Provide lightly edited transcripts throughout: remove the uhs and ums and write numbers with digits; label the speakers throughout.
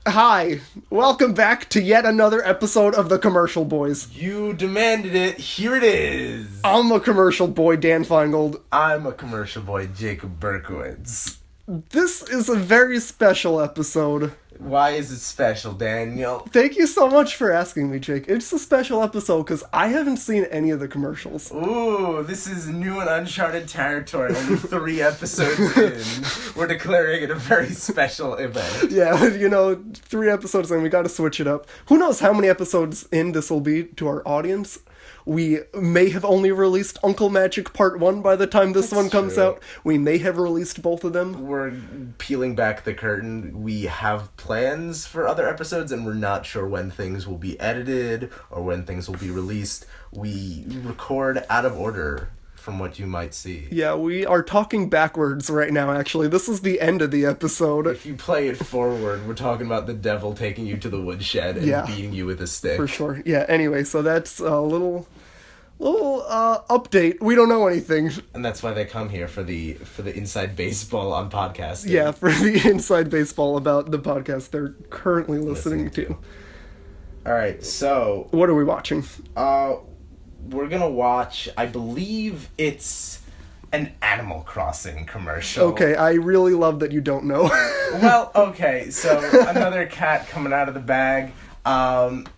Speaker 1: Hi, welcome back to yet another episode of The Commercial Boys.
Speaker 2: You demanded it, here it is!
Speaker 1: I'm a commercial boy, Dan Feingold.
Speaker 2: I'm a commercial boy, Jacob Berkowitz.
Speaker 1: This is a very special episode.
Speaker 2: Why is it special, Daniel?
Speaker 1: Thank you so much for asking me, Jake. It's a special episode because I haven't seen any of the commercials.
Speaker 2: Ooh, this is new and uncharted territory. Only 3 episodes in. We're declaring it a very special event.
Speaker 1: Yeah, 3 episodes in, we gotta switch it up. Who knows how many episodes in this will be to our audience? We may have only released Uncle Magic Part 1 by the time this one comes out. We may have released both of them.
Speaker 2: We're peeling back the curtain. We have plans for other episodes, and we're not sure when things will be edited or when things will be released. We record out of order from what you might see.
Speaker 1: Yeah, we are talking backwards right now, actually. This is the end of the episode.
Speaker 2: If you play it forward, we're talking about the devil taking you to the woodshed and beating you with a stick.
Speaker 1: For sure. Yeah, anyway, so that's a little update. We don't know anything.
Speaker 2: And that's why they come here, for the inside baseball on podcasting.
Speaker 1: Yeah, for the inside baseball about the podcast they're currently listening to.
Speaker 2: Alright, so...
Speaker 1: What are we watching?
Speaker 2: We're gonna watch, I believe it's an Animal Crossing commercial.
Speaker 1: Okay, I really love that you don't know.
Speaker 2: Well, okay, so another cat coming out of the bag.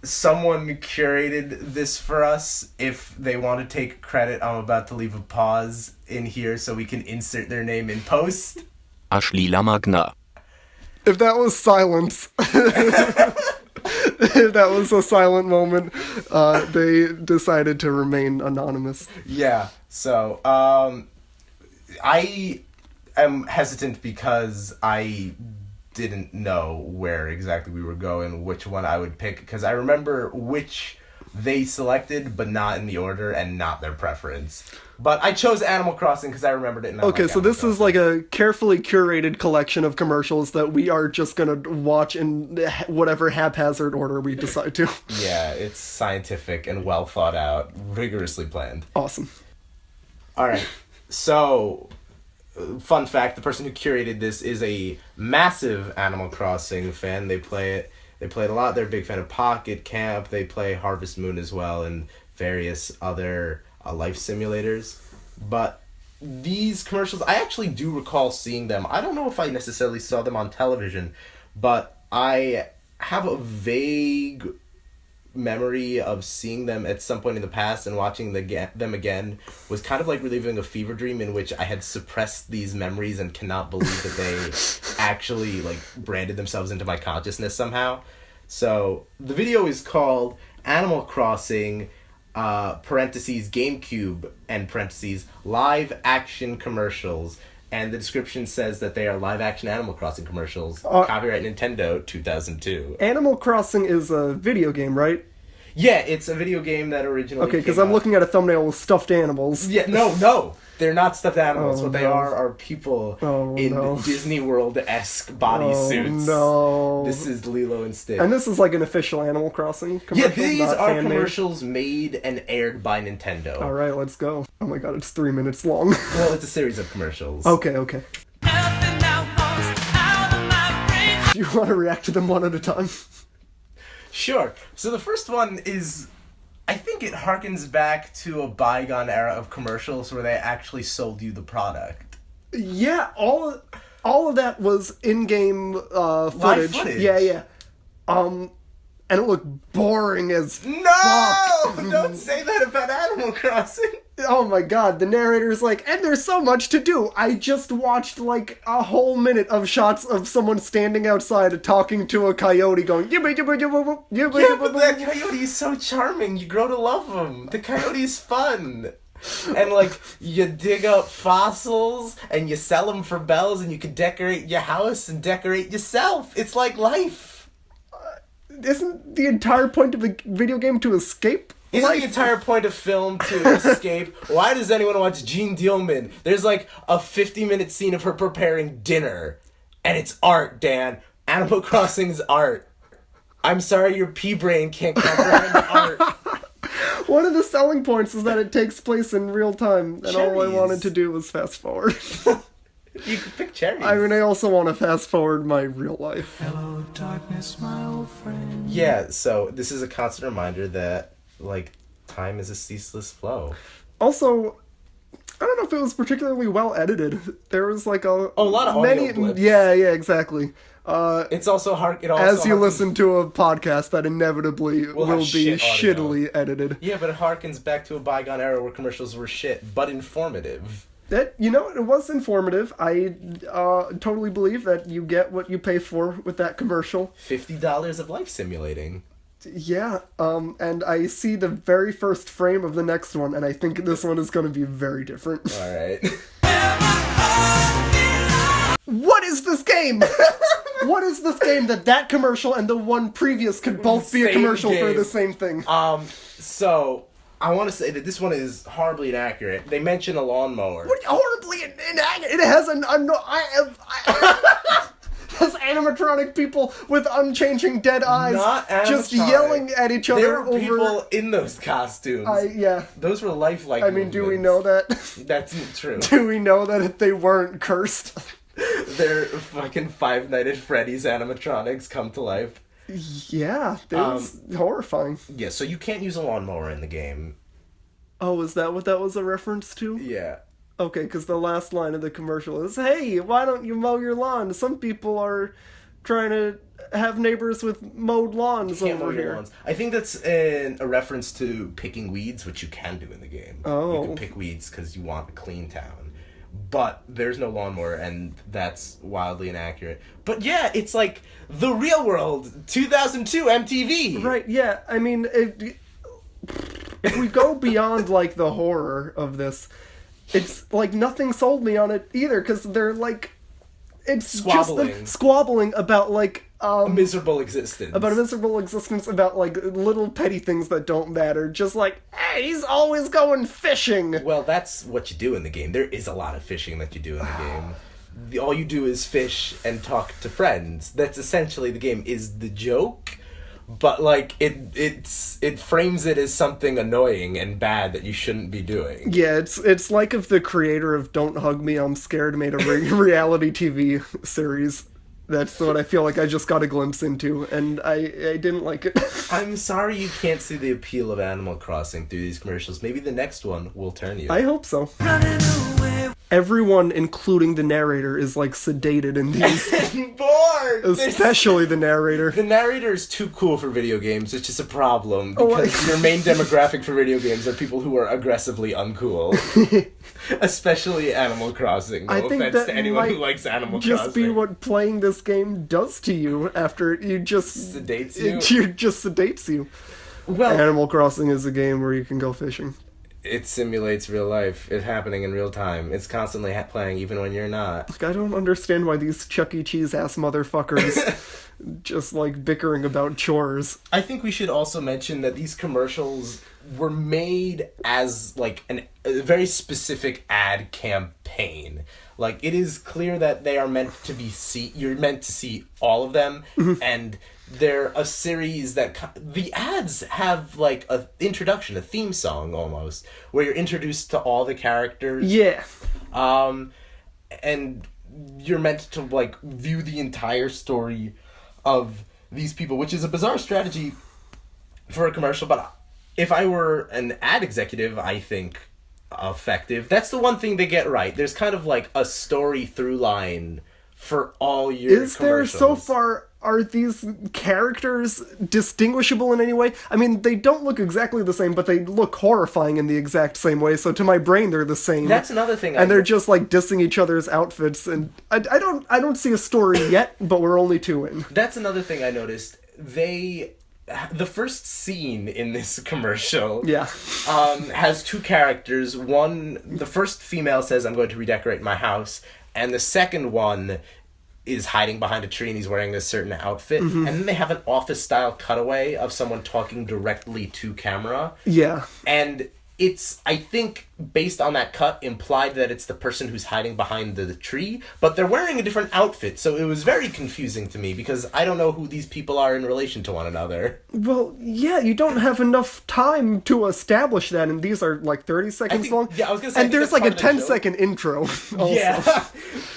Speaker 2: Someone curated this for us. If they want to take credit, I'm about to leave a pause in here so we can insert their name in post.
Speaker 3: Ashley La Magna.
Speaker 1: If that was silence... If that was a silent moment, they decided to remain anonymous.
Speaker 2: Yeah, so, I am hesitant because I didn't know where exactly we were going, which one I would pick, because I remember which they selected, but not in the order and not their preference. But I chose Animal Crossing because I remembered it.
Speaker 1: Okay, so this is like a carefully curated collection of commercials that we are just gonna watch in whatever haphazard order we decide to.
Speaker 2: Yeah, it's scientific and well thought out, rigorously planned.
Speaker 1: Awesome.
Speaker 2: Alright, so, fun fact, the person who curated this is a massive Animal Crossing fan. They play it a lot. They're a big fan of Pocket Camp. They play Harvest Moon as well and various other life simulators. But these commercials, I actually do recall seeing them. I don't know if I necessarily saw them on television, but I have a vague memory of seeing them at some point in the past, and watching them again was kind of like reliving a fever dream in which I had suppressed these memories and cannot believe that they actually branded themselves into my consciousness somehow. So the video is called Animal Crossing parentheses GameCube and parentheses live action commercials, and the description says that they are live action Animal Crossing commercials. Copyright Nintendo 2002.
Speaker 1: Animal Crossing is a video game, right?
Speaker 2: Yeah, it's a video game that originally
Speaker 1: Okay, because I'm looking at a thumbnail with stuffed animals.
Speaker 2: Yeah, no. They're not stuffed animals. What they are people in Disney World-esque bodysuits.
Speaker 1: Oh, no.
Speaker 2: This is Lilo and Stitch.
Speaker 1: And this is like an official Animal Crossing commercial.
Speaker 2: Yeah, these are commercials made and aired by Nintendo.
Speaker 1: Alright, let's go. Oh my god, it's 3 minutes long.
Speaker 2: Well, it's a series of commercials.
Speaker 1: Okay. Do you want to react to them one at a time?
Speaker 2: Sure. So the first one is, I think it harkens back to a bygone era of commercials where they actually sold you the product.
Speaker 1: Yeah, all of that was in-game footage.
Speaker 2: Live footage.
Speaker 1: Yeah. And it looked boring as
Speaker 2: No!
Speaker 1: fuck.
Speaker 2: Don't say that about Animal Crossing.
Speaker 1: Oh my god, the narrator's like, and there's so much to do. I just watched a whole minute of shots of someone standing outside talking to a coyote going, yibba yibba yibba yibba yibba.
Speaker 2: Yeah, but that coyote is so charming. You grow to love him. The coyote is fun. And, you dig up fossils, and you sell them for bells, and you can decorate your house and decorate yourself. It's like life.
Speaker 1: Isn't the entire point of a video game to escape?
Speaker 2: Isn't the entire point of film to escape? Why does anyone watch Jean Dielman? There's a 50-minute scene of her preparing dinner. And it's art, Dan. Animal Crossing's art. I'm sorry your pea brain can't comprehend art.
Speaker 1: One of the selling points is that it takes place in real time, and all I wanted to do was fast forward.
Speaker 2: You could pick cherries.
Speaker 1: I mean, I also want to fast forward my real life.
Speaker 4: Hello, darkness, my old friend.
Speaker 2: Yeah, so this is a constant reminder that, like, time is a ceaseless flow.
Speaker 1: Also, I don't know if it was particularly well edited. There was like a
Speaker 2: lot of audio blips.
Speaker 1: Yeah, exactly.
Speaker 2: It's also hard.
Speaker 1: As you listen to a podcast that inevitably will
Speaker 2: have
Speaker 1: be
Speaker 2: shit audio.
Speaker 1: shittily edited.
Speaker 2: Yeah, but it harkens back to a bygone era where commercials were shit, but informative.
Speaker 1: That, it was informative. I totally believe that you get what you pay for with that commercial.
Speaker 2: $50 of life simulating.
Speaker 1: Yeah, and I see the very first frame of the next one, and I think this one is going to be very different.
Speaker 2: All right.
Speaker 1: What is this game? What is this game that commercial and the one previous could both be a
Speaker 2: Same
Speaker 1: commercial for
Speaker 2: game.
Speaker 1: the same thing?
Speaker 2: So I want to say that this one is horribly inaccurate. They mention a lawnmower.
Speaker 1: What, horribly inaccurate. It has has animatronic people with unchanging dead eyes
Speaker 2: Not
Speaker 1: just
Speaker 2: animatronic.
Speaker 1: yelling at each other
Speaker 2: There were
Speaker 1: over.
Speaker 2: people in those costumes.
Speaker 1: Yeah.
Speaker 2: Those were lifelike.
Speaker 1: I mean, do we
Speaker 2: movements.
Speaker 1: know that?
Speaker 2: That's true.
Speaker 1: Do we know that they weren't cursed?
Speaker 2: They're fucking Five Nights at Freddy's animatronics come to life.
Speaker 1: Yeah, it was horrifying.
Speaker 2: Yeah, so you can't use a lawnmower in the game.
Speaker 1: Oh, is that what that was a reference to?
Speaker 2: Yeah.
Speaker 1: Okay, because the last line of the commercial is, "Hey, why don't you mow your lawn? Some people are trying to have neighbors with mowed lawns
Speaker 2: Can't
Speaker 1: over
Speaker 2: mow your
Speaker 1: here."
Speaker 2: lawns. I think that's a reference to picking weeds, which you can do in the game.
Speaker 1: Oh.
Speaker 2: You can pick weeds because you want a clean town. But there's no lawnmower, and that's wildly inaccurate. But yeah, it's like the real world, 2002 MTV.
Speaker 1: Right, yeah, I mean, if we go beyond, like, the horror of this, it's, like, nothing sold me on it either, because they're, like, it's just them squabbling about, like,
Speaker 2: A miserable existence.
Speaker 1: about a miserable existence, about, like, little petty things that don't matter, just like, hey, he's always going fishing!
Speaker 2: Well, that's what you do in the game. There is a lot of fishing that you do in the game. All you do is fish and talk to friends. That's essentially the game. Is the joke, but like it frames it as something annoying and bad that you shouldn't be doing.
Speaker 1: Yeah, it's like if the creator of Don't Hug Me, I'm Scared made a reality TV series. That's what I feel like I just got a glimpse into, and I didn't like it.
Speaker 2: I'm sorry you can't see the appeal of Animal Crossing through these commercials. Maybe the next one will turn you.
Speaker 1: I hope so. Everyone, including the narrator, is like sedated in these.
Speaker 2: Bored!
Speaker 1: Especially the narrator.
Speaker 2: The narrator is too cool for video games, which is a problem, because your main demographic for video games are people who are aggressively uncool. Especially Animal Crossing. No
Speaker 1: I think
Speaker 2: offense
Speaker 1: that
Speaker 2: to anyone who
Speaker 1: might
Speaker 2: likes Animal
Speaker 1: just
Speaker 2: Crossing.
Speaker 1: be what playing this game does to you after you just...
Speaker 2: Sedates you?
Speaker 1: It just sedates you.
Speaker 2: Well,
Speaker 1: Animal Crossing is a game where you can go fishing.
Speaker 2: it simulates real life. It's happening in real time. It's constantly playing even when you're not.
Speaker 1: Like, I don't understand why these Chuck E. Cheese ass motherfuckers just like bickering about chores.
Speaker 2: I think we should also mention that these commercials were made as like a very specific ad campaign. Like, it is clear that they are meant to be you're meant to see all of them, and they're a series that the ads have like a introduction, a theme song almost, where you're introduced to all the characters.
Speaker 1: Yeah.
Speaker 2: And you're meant to like view the entire story of these people, which is a bizarre strategy for a commercial, but if I were an ad executive, I think effective. That's the one thing they get right. There's kind of like a story through line for all your
Speaker 1: Is there
Speaker 2: commercials.
Speaker 1: so far... Are these characters distinguishable in any way? I mean, they don't look exactly the same, but they look horrifying in the exact same way, so to my brain they're the same.
Speaker 2: That's another thing.
Speaker 1: And they're just like dissing each other's outfits, and I don't see a story yet, but we're only 2 in.
Speaker 2: That's another thing I noticed. The first scene in this commercial has 2 characters. One, the first female says, "I'm going to redecorate my house," and the second one is hiding behind a tree and he's wearing a certain outfit. And then they have an office-style cutaway of someone talking directly to camera.
Speaker 1: Yeah.
Speaker 2: And it's, I think, based on that cut, implied that it's the person who's hiding behind the tree, but they're wearing a different outfit, so it was very confusing to me, because I don't know who these people are in relation to one another.
Speaker 1: Well, yeah, you don't have enough time to establish that, and these are like 30 seconds long.
Speaker 2: Yeah, I was gonna say,
Speaker 1: and there's like a 10-second intro. Also.
Speaker 2: Yeah.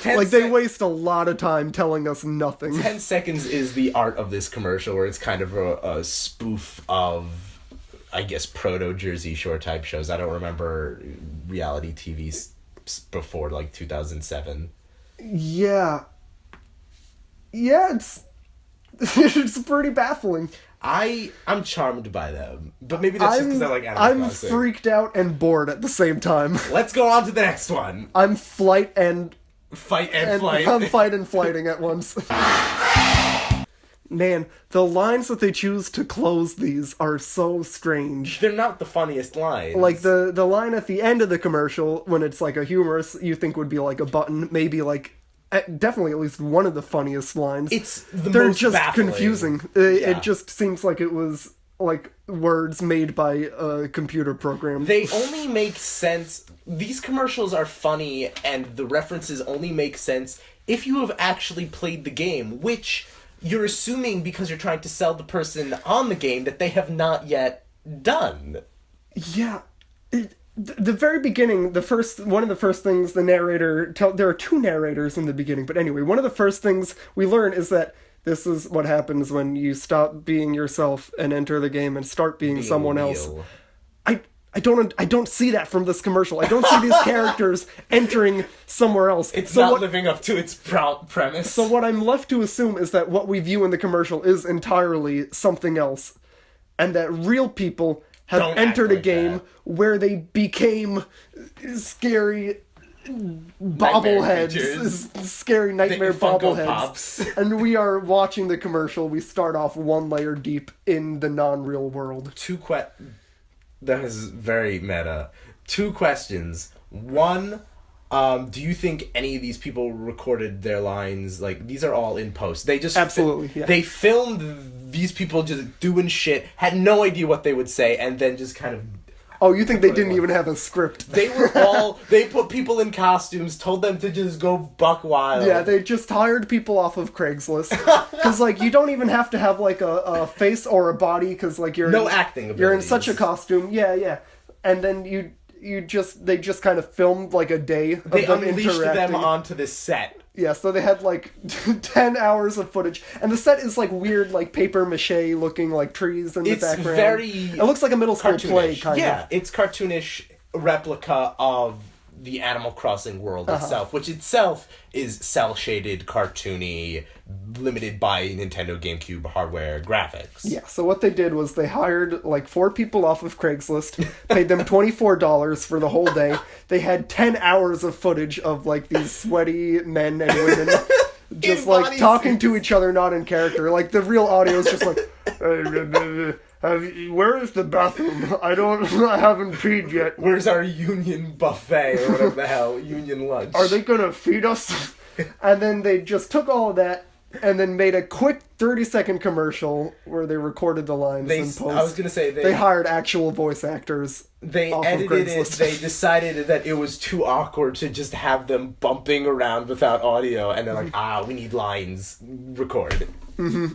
Speaker 1: Like, they waste a lot of time telling us nothing.
Speaker 2: 10 seconds is the art of this commercial, where it's kind of a spoof of, I guess, proto-Jersey Shore type shows. I don't remember reality TV before, like, 2007.
Speaker 1: Yeah. Yeah, it's pretty baffling.
Speaker 2: I'm charmed by them, but maybe that's just because I like Animal
Speaker 1: I'm
Speaker 2: Crossing.
Speaker 1: freaked out and bored at the same time.
Speaker 2: Let's go on to the next one.
Speaker 1: I'm flight and
Speaker 2: Fight and flight.
Speaker 1: I'm fight and flighting at once. Man, the lines that they choose to close these are so strange.
Speaker 2: They're not the funniest lines.
Speaker 1: Like, the line at the end of the commercial, when it's like a humorous, you think would be like a button, maybe like, definitely at least one of the funniest lines.
Speaker 2: It's
Speaker 1: They're
Speaker 2: most
Speaker 1: just
Speaker 2: baffling.
Speaker 1: confusing.
Speaker 2: Yeah.
Speaker 1: It just seems like it was like words made by a computer program.
Speaker 2: They only make sense. These commercials are funny, and the references only make sense if you have actually played the game, which you're assuming because you're trying to sell the person on the game that they have not yet done.
Speaker 1: Yeah. The very beginning, one of the first things the narrator there are two narrators in the beginning, but anyway, one of the first things we learn is that this is what happens when you stop being yourself and enter the game and start being someone else. I don't see that from this commercial. I don't see these characters entering somewhere else.
Speaker 2: It's not living up to its premise.
Speaker 1: So what I'm left to assume is that what we view in the commercial is entirely something else, and that real people have
Speaker 2: Don't
Speaker 1: entered
Speaker 2: act
Speaker 1: a
Speaker 2: like
Speaker 1: game
Speaker 2: that.
Speaker 1: where they became scary bobbleheads, scary nightmare
Speaker 2: Funko
Speaker 1: bobbleheads.
Speaker 2: Pops.
Speaker 1: And we are watching the commercial. We start off one layer deep in the non-real world.
Speaker 2: That is very meta. 2 questions. 1, do you think any of these people recorded their lines? Like, these are all in post. They just
Speaker 1: Absolutely, yeah.
Speaker 2: They filmed these people just doing shit, had no idea what they would say, and then just kind of.
Speaker 1: Oh, you think they didn't even have a script?
Speaker 2: They put people in costumes, told them to just go buck wild.
Speaker 1: Yeah, they just hired people off of Craigslist. Because, like, you don't even have to have, like, a face or a body, because, like,
Speaker 2: No acting abilities.
Speaker 1: You're in such a costume. Yeah. And then they just kind of filmed, like, a day of
Speaker 2: They
Speaker 1: them
Speaker 2: unleashed
Speaker 1: interacting.
Speaker 2: them onto this set.
Speaker 1: Yeah, so they had, like, 10 hours of footage. And the set is, like, weird, like, papier-mâché looking, like, trees in the background. It looks like a middle school play, kind of.
Speaker 2: Yeah, it's cartoonish replica of the Animal Crossing world itself, which itself is cel-shaded, cartoony, limited by Nintendo GameCube hardware graphics.
Speaker 1: Yeah, so what they did was they hired, like, 4 people off of Craigslist, paid them $24 for the whole day. They had 10 hours of footage of, like, these sweaty men and women just, like, talking to each other, not in character. Like, the real audio is just like, where is the bathroom? I haven't peed yet.
Speaker 2: Where's our union buffet, or whatever the hell, union lunch?
Speaker 1: Are they gonna feed us? And then they just took all of that and then made a quick 30-second commercial where they recorded the lines in post.
Speaker 2: I was gonna say
Speaker 1: they hired actual voice actors.
Speaker 2: They
Speaker 1: off
Speaker 2: edited
Speaker 1: of
Speaker 2: it.
Speaker 1: Craigslist.
Speaker 2: They decided that it was too awkward to just have them bumping around without audio, and they're like, we need lines. Record. Mm-hmm.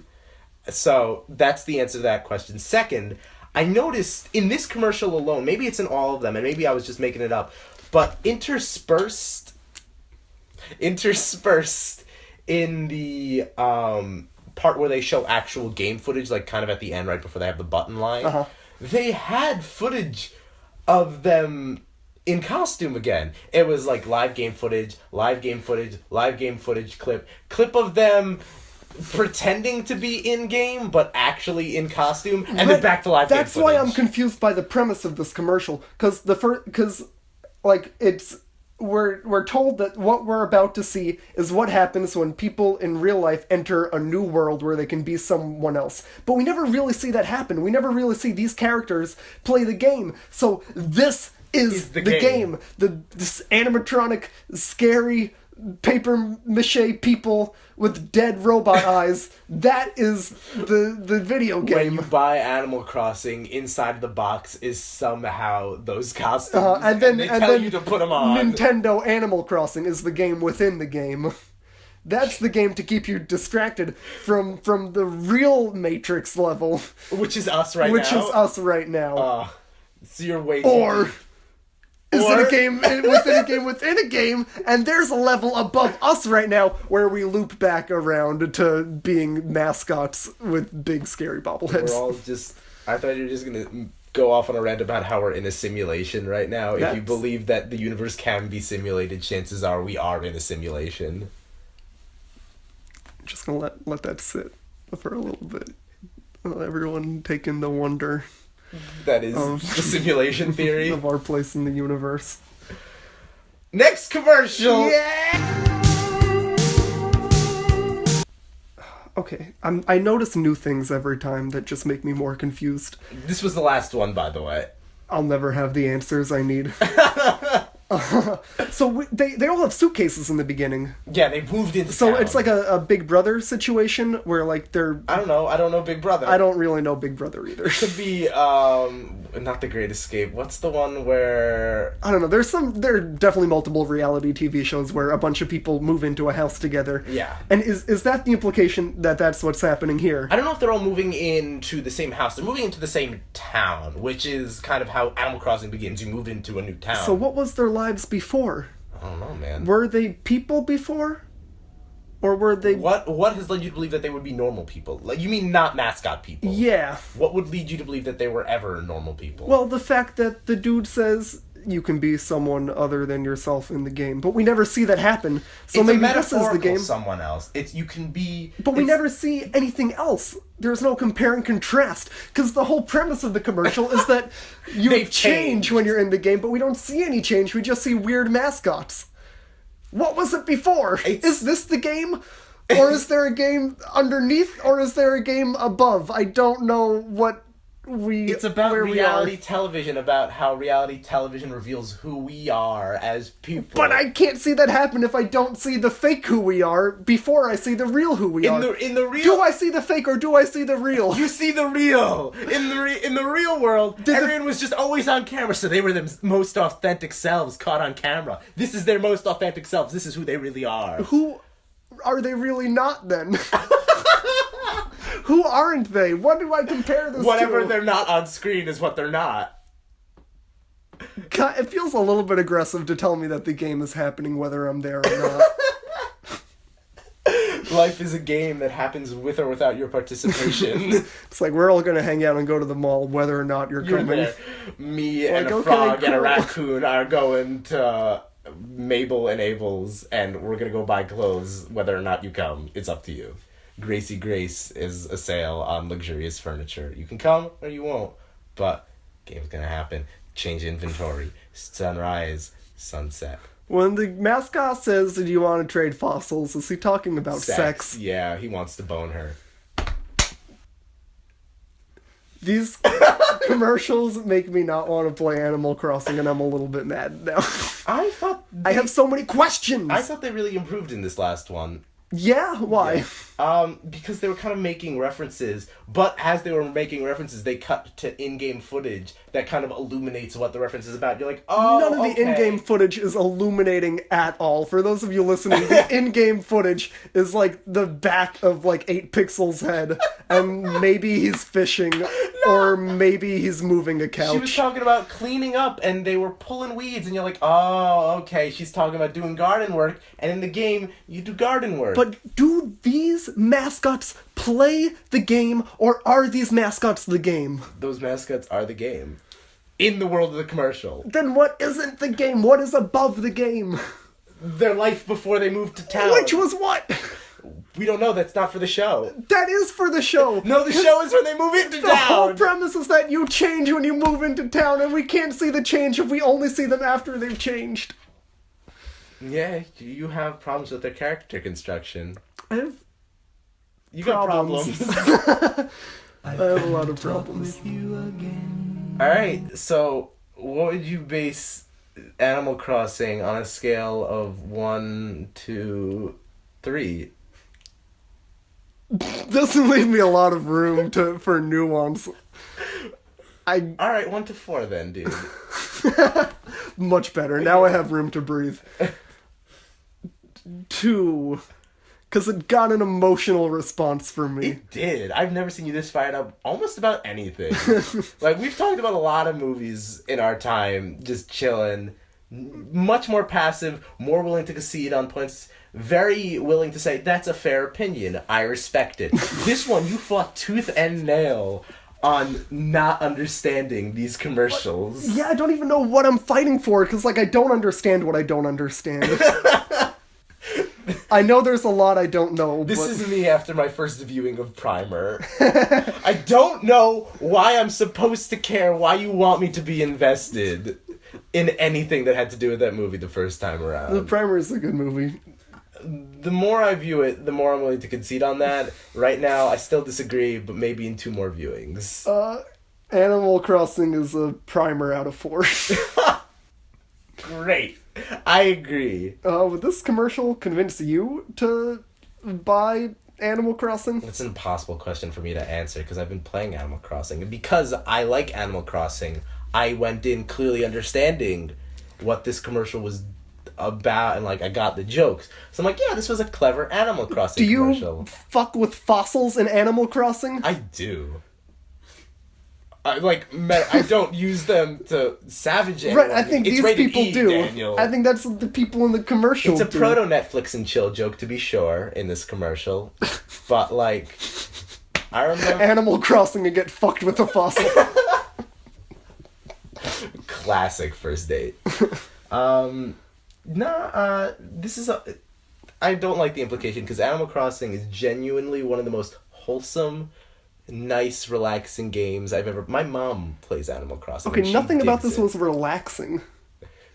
Speaker 2: So that's the answer to that question. Second, I noticed in this commercial alone, maybe it's in all of them, and maybe I was just making it up, but interspersed in the part where they show actual game footage, like kind of at the end, right before they have the button line, they had footage of them in costume again. It was like live game footage, clip of them pretending to be in-game, but actually in costume, and then back to live game footage.
Speaker 1: That's why I'm confused by the premise of this commercial, because we're told that what we're about to see is what happens when people in real life enter a new world where they can be someone else. But we never really see that happen. We never really see these characters play the game. So this is the game. This animatronic, scary paper mache people with dead robot eyes. That is the video
Speaker 2: When
Speaker 1: game.
Speaker 2: you buy Animal Crossing, inside the box is somehow those costumes,
Speaker 1: And then
Speaker 2: they tell you to put them on.
Speaker 1: Nintendo Animal Crossing is the game within the game. That's the game to keep you distracted from the real Matrix level,
Speaker 2: Which is us right
Speaker 1: which
Speaker 2: now.
Speaker 1: is us right now.
Speaker 2: So you're way
Speaker 1: Or is
Speaker 2: Or-
Speaker 1: it a game within a game within a game, and there's a level above us right now where we loop back around to being mascots with big scary bobbleheads.
Speaker 2: We're all just... I thought you were just going to go off on a rant about how we're in a simulation right now. If you
Speaker 1: That's-
Speaker 2: believe that the universe can be simulated, chances are we are in a simulation.
Speaker 1: Just gonna let that sit for a little bit. Let everyone take in the wonder
Speaker 2: That is the simulation theory.
Speaker 1: of our place in the universe.
Speaker 2: Next commercial!
Speaker 1: Okay, I notice new things every time that just make me more confused.
Speaker 2: This was the last one, by the way.
Speaker 1: I'll never have the answers I need. So they all have suitcases in the beginning.
Speaker 2: Yeah, they moved into
Speaker 1: So
Speaker 2: town.
Speaker 1: it's like a Big Brother situation where like they're...
Speaker 2: I don't know Big Brother.
Speaker 1: I don't really know Big Brother either.
Speaker 2: Could be, not The Great Escape. What's the one where...
Speaker 1: I don't know. There are definitely multiple reality TV shows where a bunch of people move into a house together.
Speaker 2: Yeah.
Speaker 1: And is that the implication that that's what's happening here?
Speaker 2: I don't know if they're all moving into the same house. They're moving into the same town, which is kind of how Animal Crossing begins. You move into a new town.
Speaker 1: So what was their lives before?
Speaker 2: I don't know, man.
Speaker 1: Were they people before? Or were they...
Speaker 2: What has led you to believe that they would be normal people? Like, you mean not mascot people?
Speaker 1: Yeah.
Speaker 2: What would lead you to believe that they were ever normal people?
Speaker 1: Well, the fact that the dude says you can be someone other than yourself in the game, but we never see that happen. So
Speaker 2: it's
Speaker 1: maybe
Speaker 2: a
Speaker 1: this is the
Speaker 2: metaphorical
Speaker 1: game.
Speaker 2: someone else. You can be...
Speaker 1: But we
Speaker 2: it's-
Speaker 1: never see anything else. There's no compare and contrast. Because the whole premise of the commercial is that you
Speaker 2: They've
Speaker 1: change
Speaker 2: changed.
Speaker 1: when you're in the game, but we don't see any change. We just see weird mascots. What was it before? Is this the game? Or is there a game underneath? Or is there a game above? I don't know what
Speaker 2: It's about
Speaker 1: where
Speaker 2: reality
Speaker 1: we are.
Speaker 2: television, about how reality television reveals who we are as people.
Speaker 1: But I can't see that happen if I don't see the fake who we are before I see the real who we are.
Speaker 2: in the real...
Speaker 1: Do I see the fake or do I see the real?
Speaker 2: You see the real. In the real world, everyone was just always on camera, so they were their most authentic selves caught on camera. This is their most authentic selves. This is who they really are.
Speaker 1: Who are they really not then? Who aren't they? What do I compare this
Speaker 2: Whatever
Speaker 1: to?
Speaker 2: they're not on screen is what they're not.
Speaker 1: God, it feels a little bit aggressive to tell me that the game is happening whether I'm there or not.
Speaker 2: Life is a game that happens with or without your participation.
Speaker 1: It's like we're all gonna hang out and go to the mall whether or not you're
Speaker 2: You're
Speaker 1: coming.
Speaker 2: there. Me and
Speaker 1: Like,
Speaker 2: a
Speaker 1: okay,
Speaker 2: frog and a
Speaker 1: cool.
Speaker 2: raccoon are going to Mabel and Abel's, and we're gonna go buy clothes. Whether or not you come, it's up to you. Gracie Grace is a sale on luxurious furniture. You can come or you won't, but game's gonna happen. Change inventory. Sunrise, sunset.
Speaker 1: When the mascot says, "Do you want to trade fossils?" is he talking about sex?
Speaker 2: Yeah, he wants to bone her.
Speaker 1: These commercials make me not want to play Animal Crossing, and I'm a little bit mad now.
Speaker 2: I thought
Speaker 1: I have so many questions.
Speaker 2: I thought they really improved in this last one.
Speaker 1: Yeah, why?
Speaker 2: Because they were kind of making references, but as they were making references, they cut to in-game footage that kind of illuminates what the reference is about. You're like, oh,
Speaker 1: None of the
Speaker 2: okay.
Speaker 1: in-game footage is illuminating at all. For those of you listening, the in-game footage is like the back of like 8 Pixel's head, and maybe he's fishing, or maybe he's moving a couch.
Speaker 2: She was talking about cleaning up, and they were pulling weeds, and you're like, oh, okay, she's talking about doing garden work, and in the game, you do garden work.
Speaker 1: But do these mascots play the game, or are these mascots the game?
Speaker 2: Those mascots are the game. In the world of the commercial.
Speaker 1: Then what isn't the game? What is above the game?
Speaker 2: Their life before they moved to town.
Speaker 1: Which was what?
Speaker 2: We don't know, that's not for the show.
Speaker 1: That is for the show.
Speaker 2: No, the show is when they move into
Speaker 1: The whole
Speaker 2: town.
Speaker 1: premise is that you change when you move into town, and we can't see the change if we only see them after they've changed.
Speaker 2: Yeah, you have problems with their character construction.
Speaker 1: I have
Speaker 2: You got
Speaker 1: Problems.
Speaker 2: problems.
Speaker 1: I have a lot of problems.
Speaker 4: With you again.
Speaker 2: Alright, so what would you base Animal Crossing on a scale of 1 to 3.
Speaker 1: Doesn't leave me a lot of room for nuance.
Speaker 2: Alright, 1 to 4 then, dude.
Speaker 1: Much better. Now I have room to breathe. 2. Because it got an emotional response from me.
Speaker 2: It did. I've never seen you this fired up almost about anything. Like, we've talked about a lot of movies in our time, just chilling. Much more passive, more willing to concede on points, very willing to say, that's a fair opinion, I respect it. This one, you fought tooth and nail on not understanding these commercials.
Speaker 1: Yeah, I don't even know what I'm fighting for, because, like, I don't understand what I don't understand. I know there's a lot I don't know,
Speaker 2: This
Speaker 1: but...
Speaker 2: is me after my first viewing of Primer. I don't know why I'm supposed to care, why you want me to be invested in anything that had to do with that movie the first time around.
Speaker 1: The Primer is a good movie.
Speaker 2: The more I view it, the more I'm willing to concede on that. Right now, I still disagree, but maybe in 2 more viewings.
Speaker 1: Animal Crossing is a Primer out of 4.
Speaker 2: Great. I agree.
Speaker 1: Would this commercial convince you to buy Animal Crossing?
Speaker 2: It's an impossible question for me to answer because I've been playing Animal Crossing. And because I like Animal Crossing, I went in clearly understanding what this commercial was about, and like I got the jokes. So I'm like, yeah, this was a clever Animal Crossing commercial.
Speaker 1: Do you fuck with fossils in Animal Crossing?
Speaker 2: I do. I don't use them to savage anyone.
Speaker 1: Right, I think
Speaker 2: It's
Speaker 1: these
Speaker 2: rated
Speaker 1: people
Speaker 2: E,
Speaker 1: do.
Speaker 2: Daniel.
Speaker 1: I think that's what the people in the commercial
Speaker 2: It's a
Speaker 1: do.
Speaker 2: proto-Netflix and chill joke, to be sure, in this commercial. But, like, I remember...
Speaker 1: Animal Crossing and get fucked with a fossil.
Speaker 2: Classic first date. This is a... I don't like the implication, because Animal Crossing is genuinely one of the most wholesome, nice, relaxing games I've ever... My mom plays Animal Crossing.
Speaker 1: Okay,
Speaker 2: and she
Speaker 1: nothing about
Speaker 2: digs
Speaker 1: this
Speaker 2: it.
Speaker 1: was relaxing.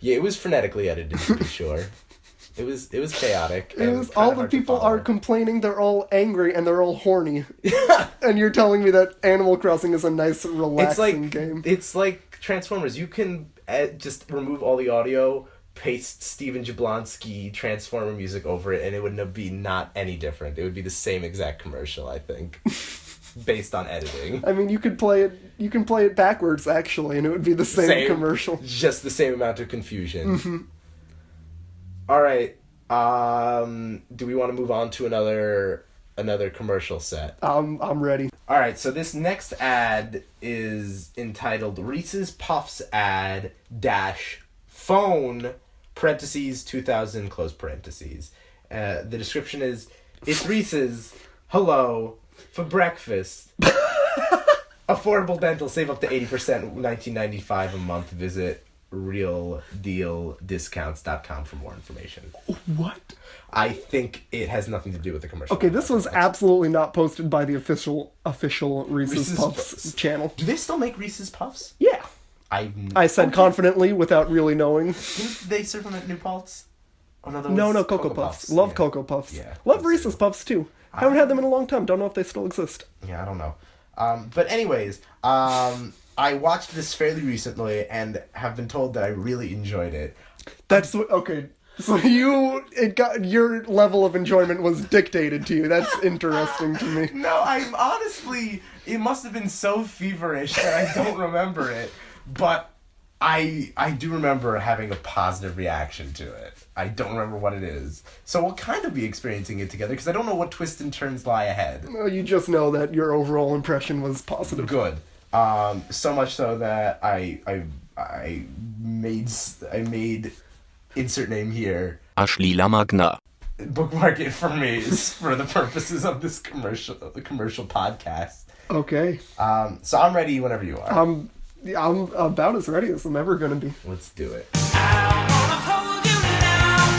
Speaker 2: Yeah, it was frenetically edited, to be sure. It was chaotic.
Speaker 1: It
Speaker 2: and
Speaker 1: was
Speaker 2: kinda
Speaker 1: all the
Speaker 2: hard to
Speaker 1: people
Speaker 2: follow.
Speaker 1: are complaining, they're all angry, and they're all horny. And you're telling me that Animal Crossing is a nice, relaxing game.
Speaker 2: It's like Transformers. You can just remove all the audio, paste Steven Jablonsky Transformer music over it, and it would be not any different. It would be the same exact commercial, I think, based on editing.
Speaker 1: I mean, you can play it backwards, actually, and it would be the same commercial.
Speaker 2: Just the same amount of confusion. Mm-hmm. All right. Do we want to move on to another commercial set?
Speaker 1: I'm ready.
Speaker 2: All right, so this next ad is entitled Reese's Puffs ad dash phone parentheses 2000 close parentheses. The description is, it's Reese's, hello, for breakfast. Affordable dental, save up to 80%, $19.95 a month. Visit realdealdiscounts.com for more information.
Speaker 1: What?
Speaker 2: I think it has nothing to do with the commercial.
Speaker 1: Okay, this was absolutely not posted by the official Reese's Puffs
Speaker 2: Puffs
Speaker 1: channel.
Speaker 2: Do they still make Reese's Puffs?
Speaker 1: Yeah. I said confidently without really knowing.
Speaker 2: Didn't they serve them at New Paltz? Oh, no,
Speaker 1: No, Cocoa Puffs. Love
Speaker 2: yeah.
Speaker 1: Cocoa Puffs.
Speaker 2: Yeah,
Speaker 1: Love
Speaker 2: those
Speaker 1: Reese's Puffs too. Haven't had them in a long time. Don't know if they still exist.
Speaker 2: Yeah, I don't know. But anyways, I watched this fairly recently and have been told that I really enjoyed it.
Speaker 1: That's okay. So your level of enjoyment was dictated to you. That's interesting to me.
Speaker 2: No, I'm honestly, it must have been so feverish that I don't remember it. But I do remember having a positive reaction to it. I don't remember what it is. So we'll kind of be experiencing it together because I don't know what twists and turns lie ahead.
Speaker 1: No, you just know that your overall impression was positive.
Speaker 2: Good. So much so that I made insert name here.
Speaker 3: Ashley Lamagna.
Speaker 2: Bookmark it for me for the purposes of this commercial podcast.
Speaker 1: Okay.
Speaker 2: So I'm ready whenever you are.
Speaker 1: I'm about as ready as I'm ever gonna be.
Speaker 2: Let's do it.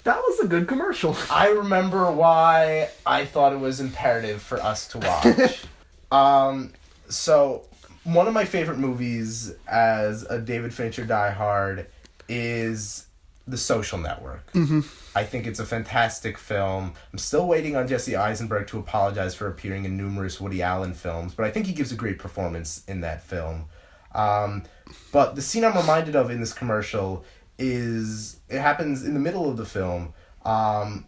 Speaker 1: That was a good commercial.
Speaker 2: I remember why I thought it was imperative for us to watch. So one of my favorite movies as a David Fincher diehard is The Social Network. Mm-hmm. I think it's a fantastic film. I'm still waiting on Jesse Eisenberg to apologize for appearing in numerous Woody Allen films, but I think he gives a great performance in that film. But the scene I'm reminded of in this commercial it happens in the middle of the film,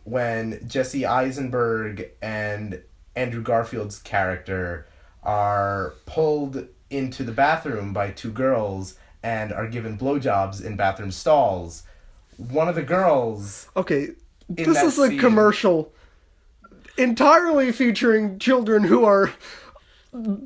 Speaker 2: when Jesse Eisenberg and Andrew Garfield's character are pulled into the bathroom by two girls and are given blowjobs in bathroom stalls. One of the girls...
Speaker 1: Okay, this is a commercial entirely featuring children who are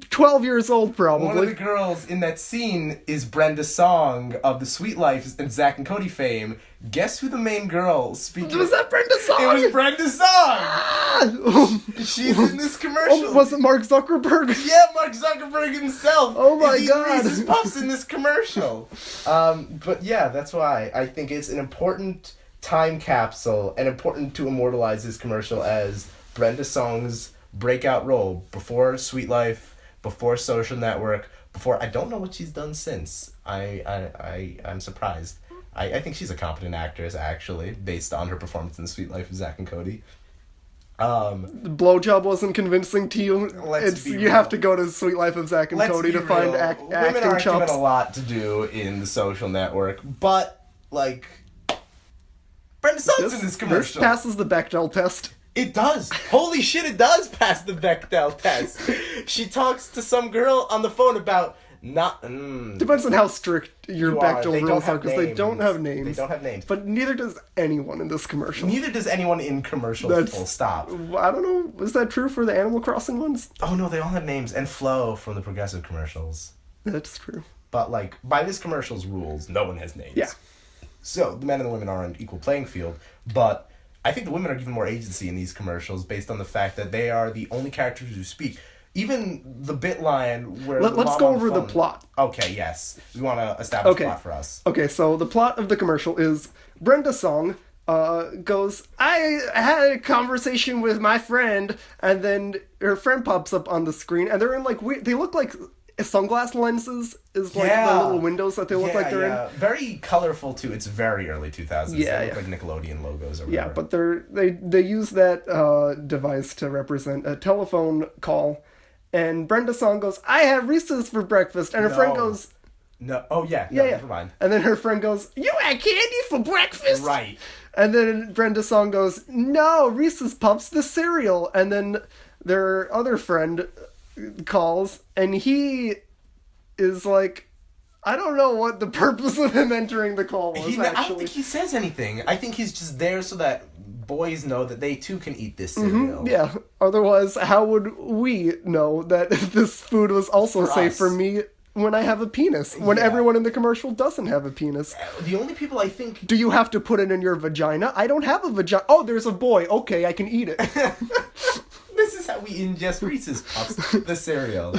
Speaker 1: 12 years old, probably.
Speaker 2: One of the girls in that scene is Brenda Song of the Sweet Life and Zack and Cody fame. Guess who the main girl speaking?
Speaker 1: Was that Brenda Song?
Speaker 2: It was Brenda Song! She's in this commercial.
Speaker 1: Oh, was it Mark Zuckerberg?
Speaker 2: Yeah, Mark Zuckerberg himself.
Speaker 1: Oh my
Speaker 2: is
Speaker 1: God.
Speaker 2: Reese's Puffs in this commercial. But yeah, that's why I think it's an important time capsule and important to immortalize this commercial as Brenda Song's breakout role before Sweet Life, before Social Network, before I don't know what she's done since. I'm surprised. I think she's a competent actress, actually, based on her performance in Sweet Life of Zack and Cody.
Speaker 1: The blowjob wasn't convincing to you. You have to go to Sweet Life of Zack and Cody to find acting
Speaker 2: Women aren't
Speaker 1: chops.
Speaker 2: given a lot to do in the Social Network, but like Brenda Song's in this commercial.
Speaker 1: This passes the Bechdel test.
Speaker 2: It does. Holy shit, it does pass the Bechdel test. She talks to some girl on the phone about not...
Speaker 1: Depends on how strict your Bechdel rules are, because they don't have names.
Speaker 2: They don't have names.
Speaker 1: But neither does anyone in this commercial.
Speaker 2: Neither does anyone in commercials, full stop.
Speaker 1: I don't know, is that true for the Animal Crossing ones?
Speaker 2: Oh no, they all have names. And Flo from the Progressive commercials.
Speaker 1: That's true.
Speaker 2: But like, by this commercial's rules, no one has names.
Speaker 1: Yeah.
Speaker 2: So, the men and the women are on an equal playing field, but I think the women are given more agency in these commercials based on the fact that they are the only characters who speak. Even the bit line where
Speaker 1: let's go over the plot.
Speaker 2: Okay, yes. We want to establish plot for us.
Speaker 1: Okay, so the plot of the commercial is Brenda Song goes, I had a conversation with my friend, and then her friend pops up on the screen, and they're in like they look like sunglass lenses is like the little windows that they look like they're in.
Speaker 2: Very colorful too. It's very early 2000s.
Speaker 1: Yeah,
Speaker 2: they look like Nickelodeon logos or whatever.
Speaker 1: Yeah, but they use that device to represent a telephone call, and Brenda Song goes, I had Reese's for breakfast, and her friend goes,
Speaker 2: no. Oh yeah. Never mind.
Speaker 1: And then her friend goes, you had candy for breakfast?
Speaker 2: Right.
Speaker 1: And then Brenda Song goes, no, Reese's Puffs, the cereal. And then their other friend calls, and he is like, I don't know what the purpose of him entering the call was, actually.
Speaker 2: I don't think he says anything. I think he's just there so that boys know that they too can eat this cereal.
Speaker 1: Yeah. Otherwise, how would we know that this food was also safe for me when I have a penis? When everyone in the commercial doesn't have a penis.
Speaker 2: The only people I think...
Speaker 1: Do you have to put it in your vagina? I don't have a vagina. Oh, there's a boy. Okay, I can eat it.
Speaker 2: This is how we ingest Reese's Puffs, the cereal.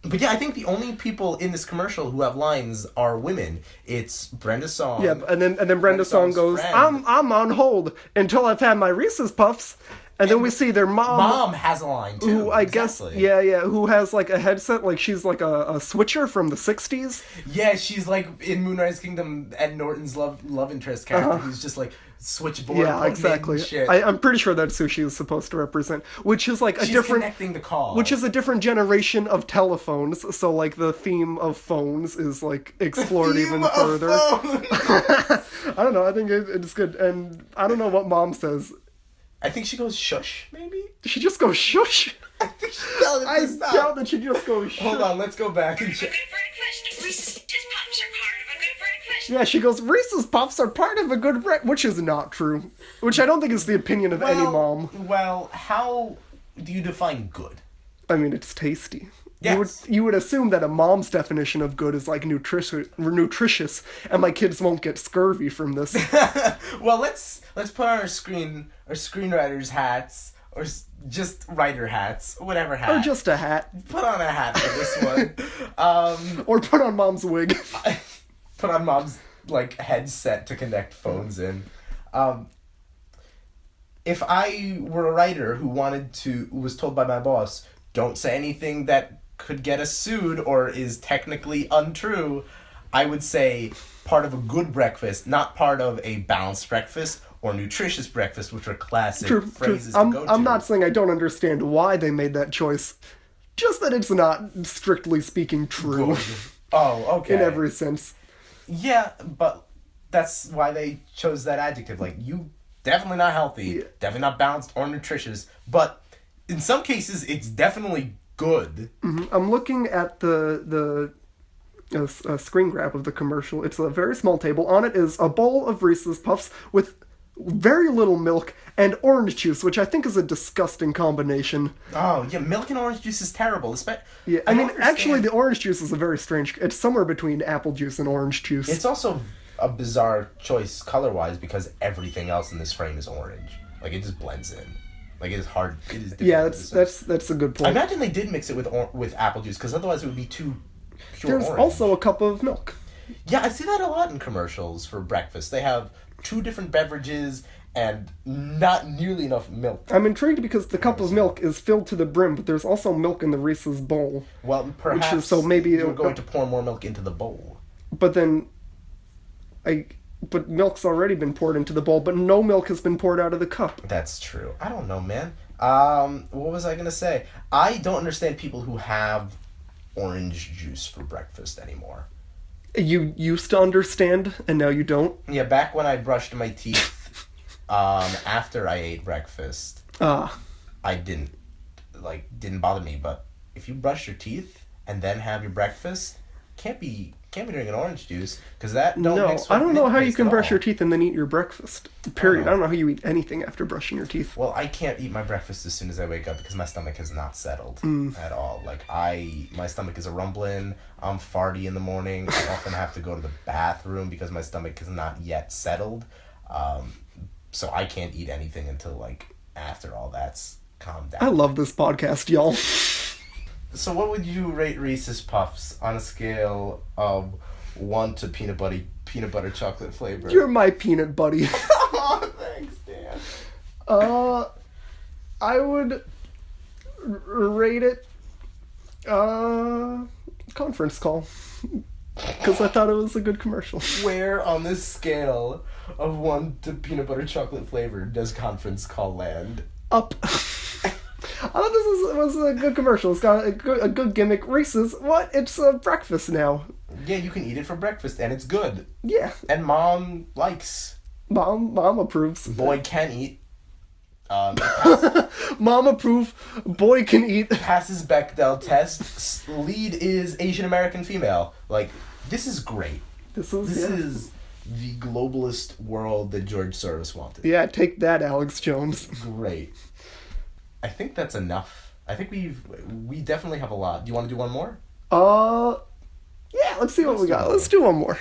Speaker 2: But yeah, I think the only people in this commercial who have lines are women. It's Brenda Song.
Speaker 1: Yeah, and then Brenda Song goes, I'm on hold until I've had my Reese's Puffs. And then we see their mom.
Speaker 2: Mom has a line too.
Speaker 1: Who I guess, who has like a headset, like she's like a switcher from the 60s.
Speaker 2: Yeah, she's like in Moonrise Kingdom, Ed Norton's love interest character, who's just like switchboard.
Speaker 1: Yeah, exactly.
Speaker 2: Shit.
Speaker 1: I'm pretty sure that's who she is supposed to represent, which is like
Speaker 2: She's connecting the call,
Speaker 1: which is a different generation of telephones. So like the theme of phones is like explored even further. I don't know. I think it's good, and I don't know what mom says.
Speaker 2: I think she goes shush, maybe?
Speaker 1: She just goes shush?
Speaker 2: I think she tells it to stop.
Speaker 1: I doubt that she just goes shush.
Speaker 2: Hold on, let's go back and check.
Speaker 5: Reese's Puffs are part of a good breakfast.
Speaker 1: Yeah, she goes, Reese's Puffs are part of a good breakfast, which is not true. Which I don't think is the opinion of any mom.
Speaker 2: Well, how do you define good?
Speaker 1: I mean, it's tasty.
Speaker 2: Yes.
Speaker 1: You would assume that a mom's definition of good is like nutritious, and my kids won't get scurvy from this.
Speaker 2: Well, let's put on our screenwriters' hats, or just writer hats, whatever hat.
Speaker 1: Or just a hat.
Speaker 2: Put on a hat for this one.
Speaker 1: Or put on mom's wig.
Speaker 2: Put on mom's like headset to connect phones in. If I were a writer who was told by my boss, don't say anything that could get us sued or is technically untrue, I would say part of a good breakfast, not part of a balanced breakfast or nutritious breakfast, which are classic phrases to go to.
Speaker 1: I'm not saying I don't understand why they made that choice, just that it's not, strictly speaking, true.
Speaker 2: Good. Oh, okay.
Speaker 1: In every sense.
Speaker 2: Yeah, but that's why they chose that adjective. Like, you definitely not healthy, definitely not balanced or nutritious, but in some cases, it's definitely good.
Speaker 1: I'm looking at the screen grab of the commercial. It's a very small table. On it is a bowl of Reese's Puffs with very little milk and orange juice, which I think is a disgusting combination.
Speaker 2: Oh, yeah, milk and orange juice is terrible.
Speaker 1: Yeah, I mean, actually, the orange juice is a very strange... It's somewhere between apple juice and orange juice.
Speaker 2: It's also a bizarre choice color-wise because everything else in this frame is orange. Like, it just blends in. Like, it is hard. It is difficult.
Speaker 1: Yeah, that's a good point.
Speaker 2: I imagine they did mix it with apple juice because otherwise it would be too pure
Speaker 1: There's
Speaker 2: orange.
Speaker 1: also a cup of milk.
Speaker 2: Yeah, I see that a lot in commercials for breakfast. They have 2 different beverages and not nearly enough milk.
Speaker 1: I'm intrigued because the cup of milk is filled to the brim, but there's also milk in the Reese's bowl.
Speaker 2: Well, perhaps
Speaker 1: which is, so maybe
Speaker 2: you're going to pour more milk into the bowl.
Speaker 1: But then, but milk's already been poured into the bowl, but no milk has been poured out of the cup.
Speaker 2: That's true. I don't know, man. What was I gonna say? I don't understand people who have orange juice for breakfast anymore.
Speaker 1: You used to understand, and now you don't?
Speaker 2: Yeah, back when I brushed my teeth, after I ate breakfast, I didn't bother me. But if you brush your teeth and then have your breakfast, can't be drinking orange juice because that don't
Speaker 1: No,
Speaker 2: mix with
Speaker 1: I don't know how you
Speaker 2: taste
Speaker 1: can
Speaker 2: at
Speaker 1: brush
Speaker 2: all.
Speaker 1: your teeth and then eat your breakfast. Period. I don't know how you eat anything after brushing your teeth.
Speaker 2: Well, I can't eat my breakfast as soon as I wake up because my stomach has not settled at all. Like, my stomach is a rumbling. I'm farty in the morning. I often have to go to the bathroom because my stomach is not yet settled. So I can't eat anything until, like, after all that's calmed down.
Speaker 1: I love this podcast, y'all.
Speaker 2: So what would you rate Reese's Puffs on a scale of 1 to peanut butter chocolate flavor?
Speaker 1: You're my peanut buddy.
Speaker 2: Oh, thanks, Dan.
Speaker 1: I would rate it conference call because I thought it was a good commercial.
Speaker 2: Where on this scale of 1 to peanut butter chocolate flavor does conference call land?
Speaker 1: Up. I thought this was a good commercial. It's got a good gimmick. Reese's, what? It's breakfast now.
Speaker 2: Yeah, you can eat it for breakfast and it's good.
Speaker 1: Yeah.
Speaker 2: And Mom likes.
Speaker 1: Mom approves.
Speaker 2: Boy can eat.
Speaker 1: Mom approve. Boy can eat.
Speaker 2: Passes Bechdel test. Lead is Asian American female. Like, this is great. This is the globalist world that George Soros wanted.
Speaker 1: Yeah, take that, Alex Jones.
Speaker 2: Great. I think that's enough. I think we definitely have a lot. Do you want to do one more?
Speaker 1: Yeah, let's see what we got. Let's do one more.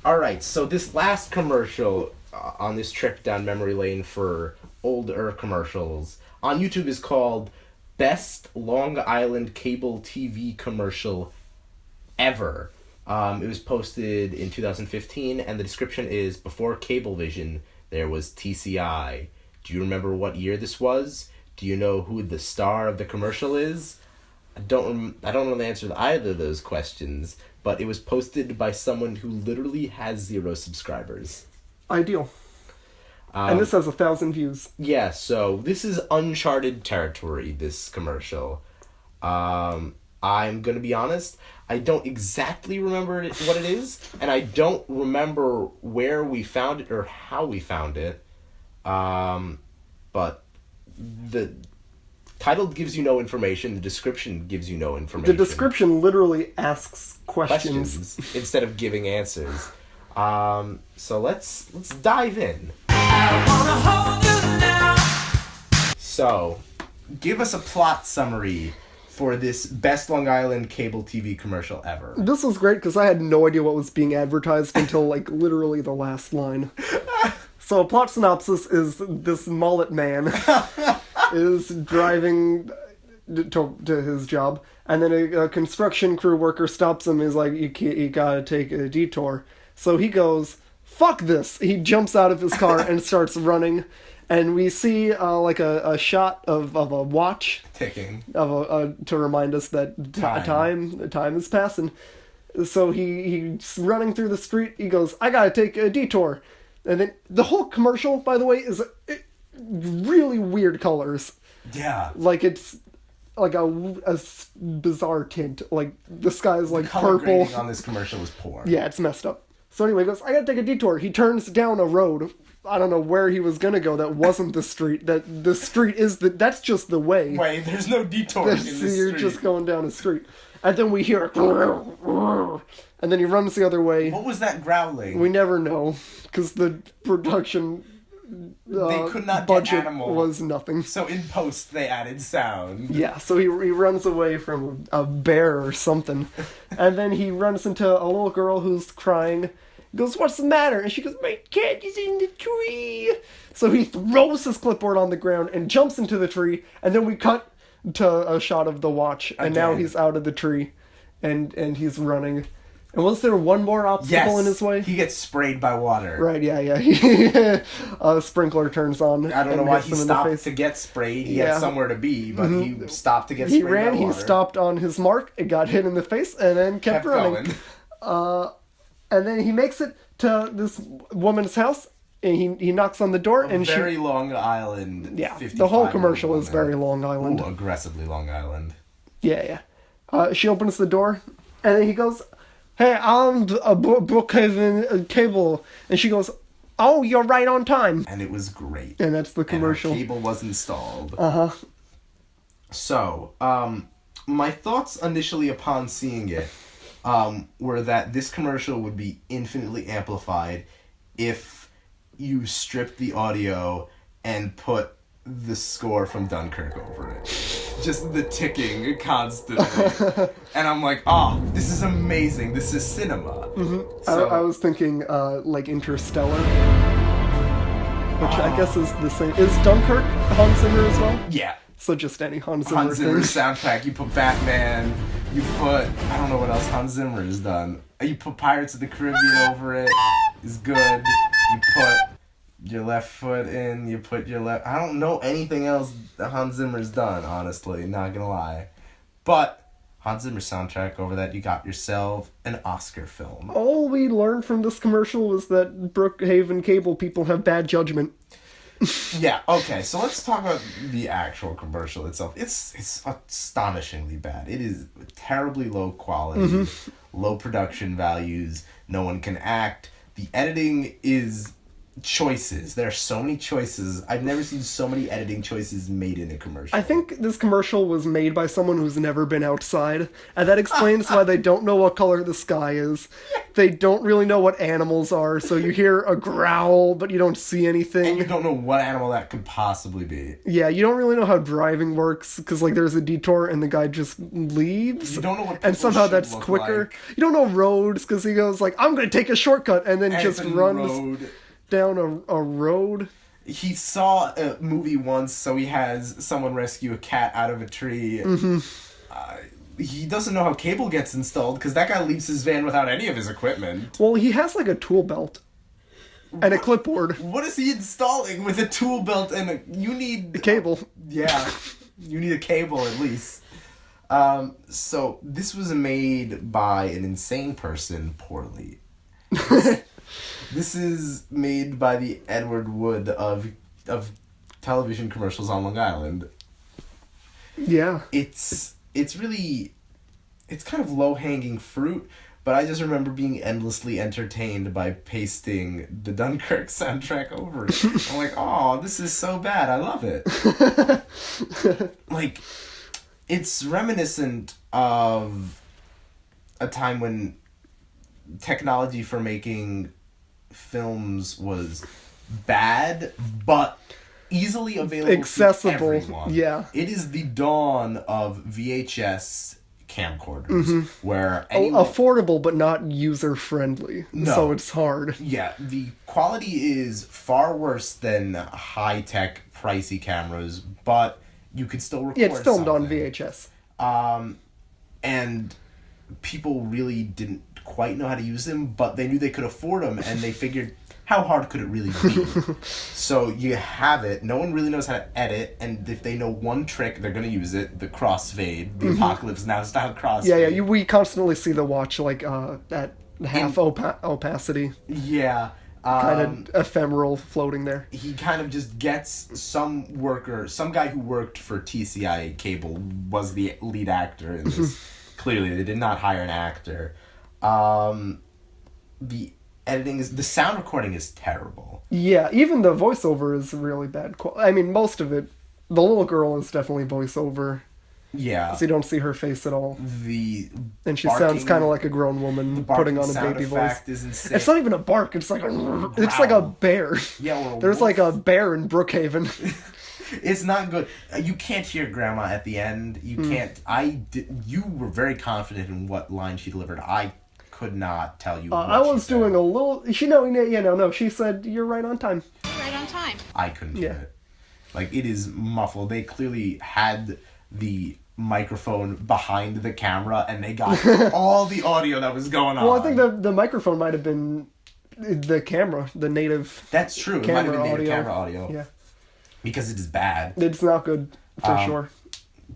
Speaker 2: Alright, so this last commercial on this trip down memory lane for older commercials on YouTube is called Best Long Island Cable TV Commercial Ever. It was posted in 2015, and the description is, before Cablevision, there was TCI. Do you remember what year this was? Do you know who the star of the commercial is? I don't know the answer to either of those questions, but it was posted by someone who literally has 0 subscribers.
Speaker 1: Ideal. And this has 1,000 views.
Speaker 2: Yeah, so this is uncharted territory, this commercial. I'm gonna be honest, I don't exactly remember what it is, and I don't remember where we found it or how we found it. But the title gives you no information, the description gives you no information.
Speaker 1: The description literally asks questions.
Speaker 2: Instead of giving answers. So let's dive in. So, give us a plot summary for this Best Long Island Cable TV commercial ever.
Speaker 1: This was great because I had no idea what was being advertised until, like, literally the last line. So, a plot synopsis is this mullet man is driving to his job, and then a construction crew worker stops him and is like, you gotta take a detour. So he goes, fuck this! He jumps out of his car and starts running, and we see like a shot of a watch
Speaker 2: Ticking.
Speaker 1: to remind us that time is passing. So he's running through the street. He goes, I gotta take a detour. And then the whole commercial, by the way, is really weird colors.
Speaker 2: Yeah.
Speaker 1: Like it's like a bizarre tint. Like the sky is like
Speaker 2: Color
Speaker 1: purple.
Speaker 2: grading on this commercial is poor.
Speaker 1: Yeah, it's messed up. So anyway, he goes, I gotta take a detour. He turns down a road. I don't know where he was gonna go. That wasn't the street. That the street is that's just the way.
Speaker 2: Wait, there's no detour in this street.
Speaker 1: You're just going down a street. And then we hear, and then he runs the other way.
Speaker 2: What was that growling?
Speaker 1: We never know, because the production
Speaker 2: they could not
Speaker 1: budget
Speaker 2: get animal.
Speaker 1: was nothing.
Speaker 2: So in post, they added sound.
Speaker 1: Yeah, so he runs away from a bear or something. And then he runs into a little girl who's crying. He goes, what's the matter? And she goes, my cat is in the tree. So he throws his clipboard on the ground and jumps into the tree. And then we cut to a shot of the watch. And now he's out of the tree. And he's running. And was there one more obstacle in his way?
Speaker 2: He gets sprayed by water.
Speaker 1: Right, yeah. A sprinkler turns on.
Speaker 2: I don't know why he stopped to get sprayed. He had somewhere to be, but he stopped to get sprayed by water.
Speaker 1: He stopped on his mark, it got hit in the face, and then kept running. And then he makes it to this woman's house, and he knocks on the door, and
Speaker 2: very Long Island.
Speaker 1: Yeah, the whole commercial is very Long Island.
Speaker 2: Ooh, aggressively Long Island.
Speaker 1: Yeah. She opens the door, and then he goes, hey, I'm Brookhaven Cable. And she goes, oh, you're right on time.
Speaker 2: And it was great.
Speaker 1: And that's the commercial.
Speaker 2: And our cable was installed.
Speaker 1: Uh-huh.
Speaker 2: So, my thoughts initially upon seeing it were that this commercial would be infinitely amplified if you stripped the audio and put the score from Dunkirk over it. Just the ticking constantly. And I'm like, oh, this is amazing. This is cinema.
Speaker 1: Mm-hmm.
Speaker 2: So,
Speaker 1: I was thinking like Interstellar, which I guess is the same. Is Dunkirk Hans Zimmer as well?
Speaker 2: Yeah.
Speaker 1: So just any Hans Zimmer
Speaker 2: Hans Zimmer
Speaker 1: thing.
Speaker 2: soundtrack. You put Batman. You put, I don't know what else Hans Zimmer has done. You put Pirates of the Caribbean over it. It's good. You put your left foot in, you put your left... I don't know anything else that Hans Zimmer's done, honestly, not gonna lie. But Hans Zimmer soundtrack over that, you got yourself an Oscar film.
Speaker 1: All we learned from this commercial was that Brookhaven Cable people have bad judgment.
Speaker 2: Yeah, okay, so let's talk about the actual commercial itself. It's astonishingly bad. It is terribly low quality, low production values, no one can act. The editing is... choices. There are so many choices. I've never seen so many editing choices made in a commercial.
Speaker 1: I think this commercial was made by someone who's never been outside, and that explains why they don't know what color the sky is. They don't really know what animals are, so you hear a growl, but you don't see anything.
Speaker 2: And you don't know what animal that could possibly be.
Speaker 1: Yeah, you don't really know how driving works, because like there's a detour and the guy just leaves.
Speaker 2: You don't know what
Speaker 1: and somehow
Speaker 2: should
Speaker 1: that's
Speaker 2: look
Speaker 1: quicker.
Speaker 2: like.
Speaker 1: You don't know roads, because he goes like, I'm going to take a shortcut, and then just runs
Speaker 2: Road.
Speaker 1: down a road.
Speaker 2: He saw a movie once, so he has someone rescue a cat out of a tree. He doesn't know how cable gets installed, because that guy leaves his van without any of his equipment.
Speaker 1: Well, he has like a tool belt and a clipboard.
Speaker 2: What is he installing with a tool belt and you need...
Speaker 1: A cable.
Speaker 2: Yeah, you need a cable at least. So this was made by an insane person poorly. This is made by the Edward Wood of television commercials on Long Island.
Speaker 1: Yeah.
Speaker 2: It's really... It's kind of low-hanging fruit, but I just remember being endlessly entertained by pasting the Dunkirk soundtrack over it. I'm like, oh, this is so bad. I love it. Like, it's reminiscent of a time when technology for making films was bad, but easily available
Speaker 1: accessible
Speaker 2: to everyone.
Speaker 1: Yeah.
Speaker 2: It is the dawn of VHS camcorders, where anyone...
Speaker 1: affordable but not user friendly.
Speaker 2: No.
Speaker 1: So it's hard.
Speaker 2: Yeah, the quality is far worse than high-tech, pricey cameras, but you could still record
Speaker 1: Yeah, it's filmed on
Speaker 2: something.
Speaker 1: VHS.
Speaker 2: And people really didn't quite know how to use them, but they knew they could afford them, and they figured, how hard could it really be? So you have it, no one really knows how to edit, and if they know one trick, they're going to use it, the crossfade, the Apocalypse Now style crossfade.
Speaker 1: Yeah, we constantly see the watch like at half opacity.
Speaker 2: Yeah.
Speaker 1: Kind of ephemeral floating there.
Speaker 2: He kind of just gets some guy who worked for TCI Cable was the lead actor in this. Clearly, they did not hire an actor. The editing is... The sound recording is terrible.
Speaker 1: Yeah, even the voiceover is really bad quality. I mean, most of it. The little girl is definitely voiceover.
Speaker 2: Yeah.
Speaker 1: So you don't see her face at all. And she
Speaker 2: barking,
Speaker 1: sounds kind of like a grown woman putting on a baby voice.
Speaker 2: Is insane.
Speaker 1: It's not even a bark. It's like a bear.
Speaker 2: Yeah, or
Speaker 1: There's like a bear in Brookhaven.
Speaker 2: It's not good. You can't hear Grandma at the end. You can't. You were very confident in what line she delivered. I could not tell you.
Speaker 1: I was doing a little. No. She said, "You're right on time."
Speaker 5: Right on time.
Speaker 2: I couldn't do it. Like, it is muffled. They clearly had the microphone behind the camera, and they got all the audio that was going on.
Speaker 1: Well, I think the microphone might have been the camera, the native.
Speaker 2: That's true. It might have been native camera audio.
Speaker 1: Yeah.
Speaker 2: Because it is bad.
Speaker 1: It's not good, for sure.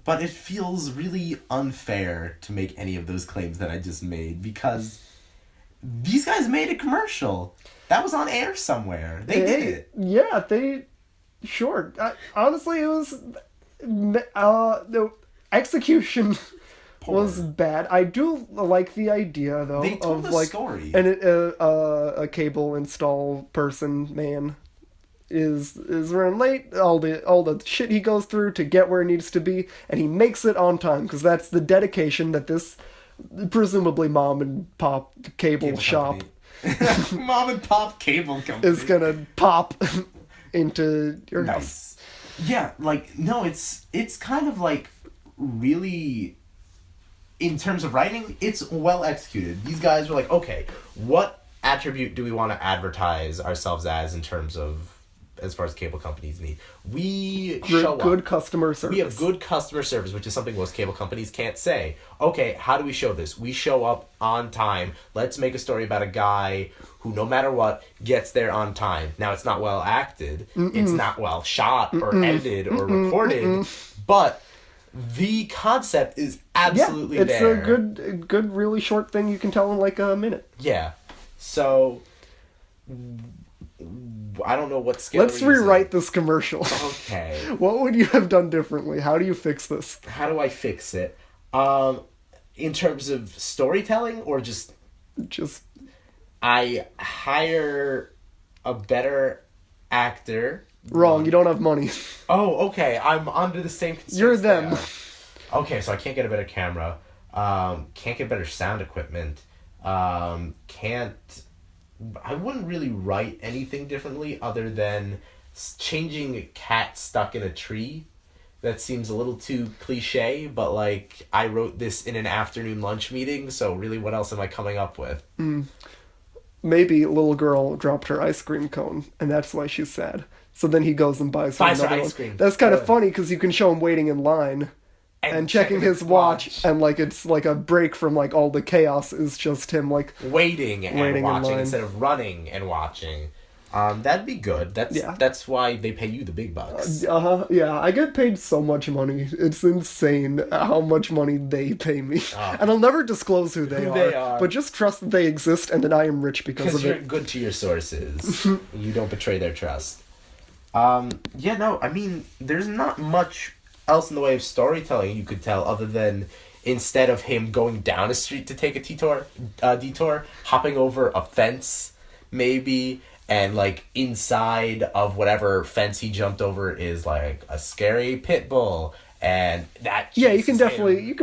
Speaker 2: But it feels really unfair to make any of those claims that I just made, because these guys made a commercial. That was on air somewhere. They did it.
Speaker 1: Yeah, Sure. Honestly, it was... the execution was bad. I do like the idea, though,
Speaker 2: they told
Speaker 1: of
Speaker 2: a story.
Speaker 1: And a cable install man is running late. All the shit he goes through to get where he needs to be, and he makes it on time, because that's the dedication that this presumably mom and pop cable shop
Speaker 2: mom and pop cable company
Speaker 1: is gonna pop into your house.
Speaker 2: Yeah, like, no, it's kind of like really, in terms of writing, it's well executed. These guys were like, okay, what attribute do we want to advertise ourselves as in terms of, as far as cable companies need? We show
Speaker 1: good customer service.
Speaker 2: We have good customer service, which is something most cable companies can't say. Okay, how do we show this? We show up on time. Let's make a story about a guy who, no matter what, gets there on time. Now, it's not well acted. It's not well shot or edited or recorded. But the concept is absolutely
Speaker 1: it's
Speaker 2: there.
Speaker 1: It's a good, really short thing you can tell in like a minute.
Speaker 2: Yeah. So... I don't know what scale.
Speaker 1: Let's rewrite this commercial.
Speaker 2: Okay.
Speaker 1: What would you have done differently? How do you fix this?
Speaker 2: How do I fix it? In terms of storytelling, or just I hire a better actor.
Speaker 1: Wrong. You don't have money.
Speaker 2: Oh, okay. I'm under the same constraints.
Speaker 1: You're them.
Speaker 2: Okay, so I can't get a better camera. Can't get better sound equipment. I wouldn't really write anything differently other than changing a cat stuck in a tree. That seems a little too cliche, but like, I wrote this in an afternoon lunch meeting, so really what else am I coming up with?
Speaker 1: Maybe little girl dropped her ice cream cone, and that's why she's sad. So then he goes and buys her another
Speaker 2: ice
Speaker 1: one.
Speaker 2: cream.
Speaker 1: That's kind of funny, because you can show him waiting in line. And checking his watch, and like it's like a break from like all the chaos is just him like
Speaker 2: waiting and watching
Speaker 1: in
Speaker 2: instead of running and watching. That'd be good. That's why they pay you the big bucks.
Speaker 1: Yeah, I get paid so much money. It's insane how much money they pay me, and I'll never disclose who they are. But just trust that they exist, and that I am rich because of it.
Speaker 2: Because you're good to your sources. You don't betray their trust. Yeah, no, I mean, there's not much else in the way of storytelling you could tell, other than instead of him going down a street to take a detour, hopping over a fence, maybe, and like inside of whatever fence he jumped over is like a scary pit bull, and that
Speaker 1: you can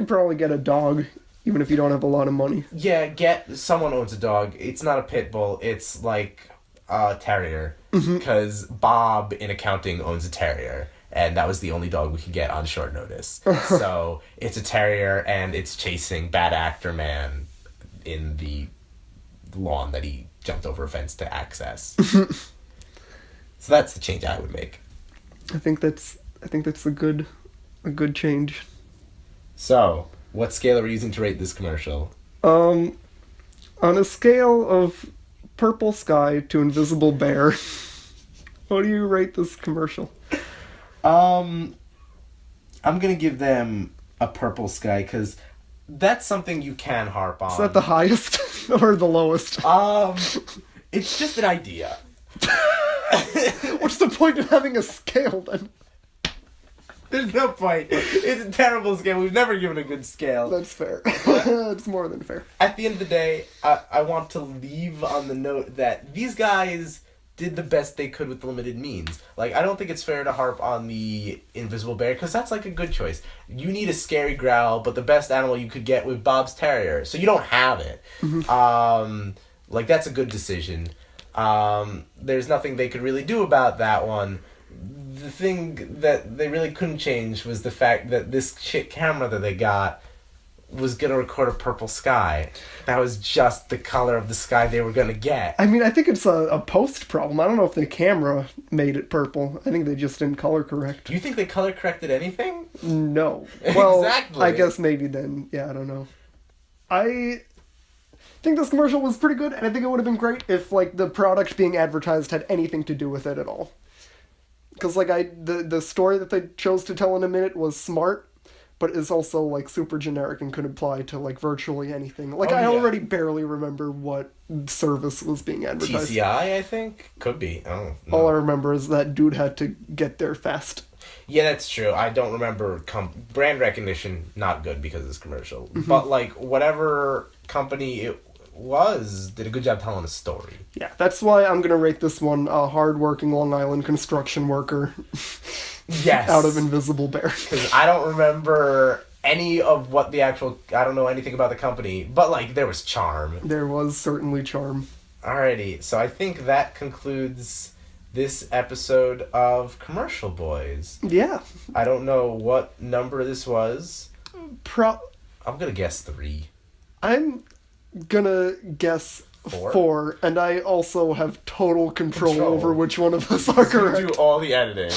Speaker 1: probably get a dog, even if you don't have a lot of money.
Speaker 2: Yeah, someone owns a dog. It's not a pit bull, it's like a terrier, because Bob in accounting owns a terrier. And that was the only dog we could get on short notice. So it's a terrier, and it's chasing bad actor man in the lawn that he jumped over a fence to access. So that's the change I would make.
Speaker 1: I think that's a good change.
Speaker 2: So, what scale are we using to rate this commercial?
Speaker 1: On a scale of purple sky to invisible bear, what do you rate this commercial?
Speaker 2: I'm gonna give them a purple sky, because that's something you can harp on.
Speaker 1: Is that the highest or the lowest?
Speaker 2: It's just an idea.
Speaker 1: What's the point of having a scale then?
Speaker 2: There's no point. It's a terrible scale. We've never given a good scale.
Speaker 1: That's fair. It's more than fair.
Speaker 2: At the end of the day, I want to leave on the note that these guys did the best they could with limited means. Like, I don't think it's fair to harp on the Invisible Bear, because that's, like, a good choice. You need a scary growl, but the best animal you could get with Bob's Terrier, so you don't have it. Like, that's a good decision. There's nothing they could really do about that one. The thing that they really couldn't change was the fact that this shit camera that they got was going to record a purple sky. That was just the color of the sky they were going to get.
Speaker 1: I mean, I think it's a post problem. I don't know if the camera made it purple. I think they just didn't color correct.
Speaker 2: Do you think they color corrected anything?
Speaker 1: No. Well,
Speaker 2: Exactly.
Speaker 1: I guess maybe then. Yeah, I don't know. I think this commercial was pretty good, and I think it would have been great if, like, the product being advertised had anything to do with it at all. Because, like, the story that they chose to tell in a minute was smart, but is also, like, super generic and could apply to, like, virtually anything. Like, I already barely remember what service was being advertised.
Speaker 2: TCI, I think? Could be. I don't know.
Speaker 1: All I remember is that dude had to get there fast.
Speaker 2: Yeah, that's true. I don't remember brand recognition, not good because of this commercial. But, like, whatever company it was, did a good job telling a story.
Speaker 1: Yeah, that's why I'm going to rate this one a hard-working Long Island construction worker.
Speaker 2: Yes.
Speaker 1: Out of Invisible Bear.
Speaker 2: Because I don't remember any of what the actual... I don't know anything about the company. But, like, there was charm.
Speaker 1: There was certainly charm.
Speaker 2: Alrighty, so I think that concludes this episode of Commercial Boys.
Speaker 1: Yeah.
Speaker 2: I don't know what number this was. I'm gonna guess 3.
Speaker 1: I'm gonna guess 4, and I also have total control over which one of us are correct.
Speaker 2: Do all the editing.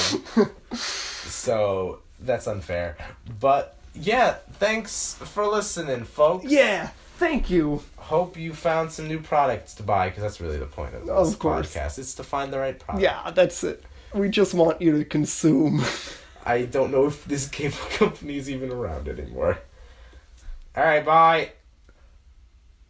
Speaker 2: So, that's unfair. But, yeah, thanks for listening, folks.
Speaker 1: Yeah, thank you.
Speaker 2: Hope you found some new products to buy, because that's really the point of this podcast. It's to find the right product.
Speaker 1: Yeah, that's it. We just want you to consume.
Speaker 2: I don't know if this cable company is even around anymore. Alright, bye.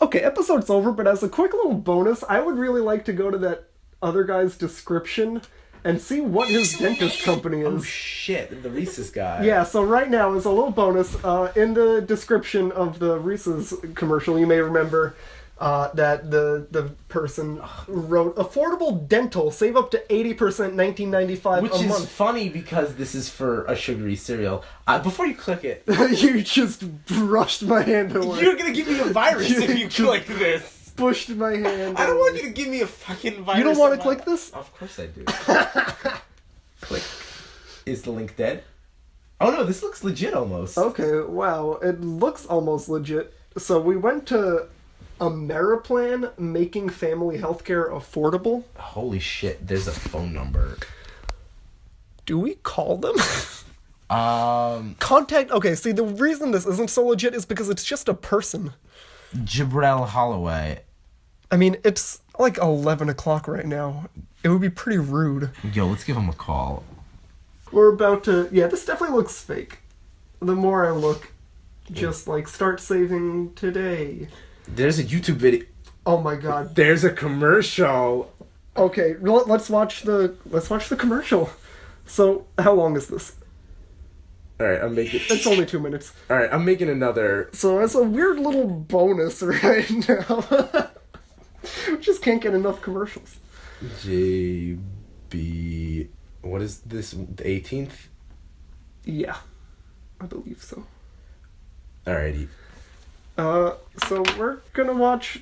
Speaker 1: Okay, episode's over, but as a quick little bonus, I would really like to go to that other guy's description and see what his dentist company is.
Speaker 2: Oh shit, the Reese's guy.
Speaker 1: Yeah, so right now, as a little bonus, in the description of the Reese's commercial, you may remember that the person wrote, affordable dental, save up to 80% $19.95
Speaker 2: Which
Speaker 1: a
Speaker 2: is
Speaker 1: month.
Speaker 2: funny because this is for a sugary cereal. Before you click it...
Speaker 1: You just brushed my hand away.
Speaker 2: You're gonna give me a virus if you click this.
Speaker 1: Pushed my hand
Speaker 2: I don't
Speaker 1: away.
Speaker 2: want you to give me a fucking virus.
Speaker 1: You don't want to click this?
Speaker 2: Of course I do. Click. Is the link dead? Oh no, this looks legit almost.
Speaker 1: Okay, wow. It looks almost legit. So we went to Ameriplan, making family healthcare affordable.
Speaker 2: Holy shit, there's a phone number.
Speaker 1: Do we call them? Contact... Okay, see, the reason this isn't so legit is because it's just a person.
Speaker 2: Jibril Holloway.
Speaker 1: I mean, it's like 11 o'clock right now. It would be pretty rude.
Speaker 2: Yo, let's give him a call.
Speaker 1: We're about to... Yeah, this definitely looks fake. The more I look, just like, start saving today.
Speaker 2: There's a YouTube video.
Speaker 1: Oh my god.
Speaker 2: There's a commercial.
Speaker 1: Okay, let's watch the commercial. So, how long is this?
Speaker 2: Alright, I'm making...
Speaker 1: It's only 2 minutes.
Speaker 2: Alright, I'm making another...
Speaker 1: So, as a weird little bonus right now, we just can't get enough commercials.
Speaker 2: JB... What is this? The 18th?
Speaker 1: Yeah, I believe so.
Speaker 2: Alrighty.
Speaker 1: So we're gonna watch...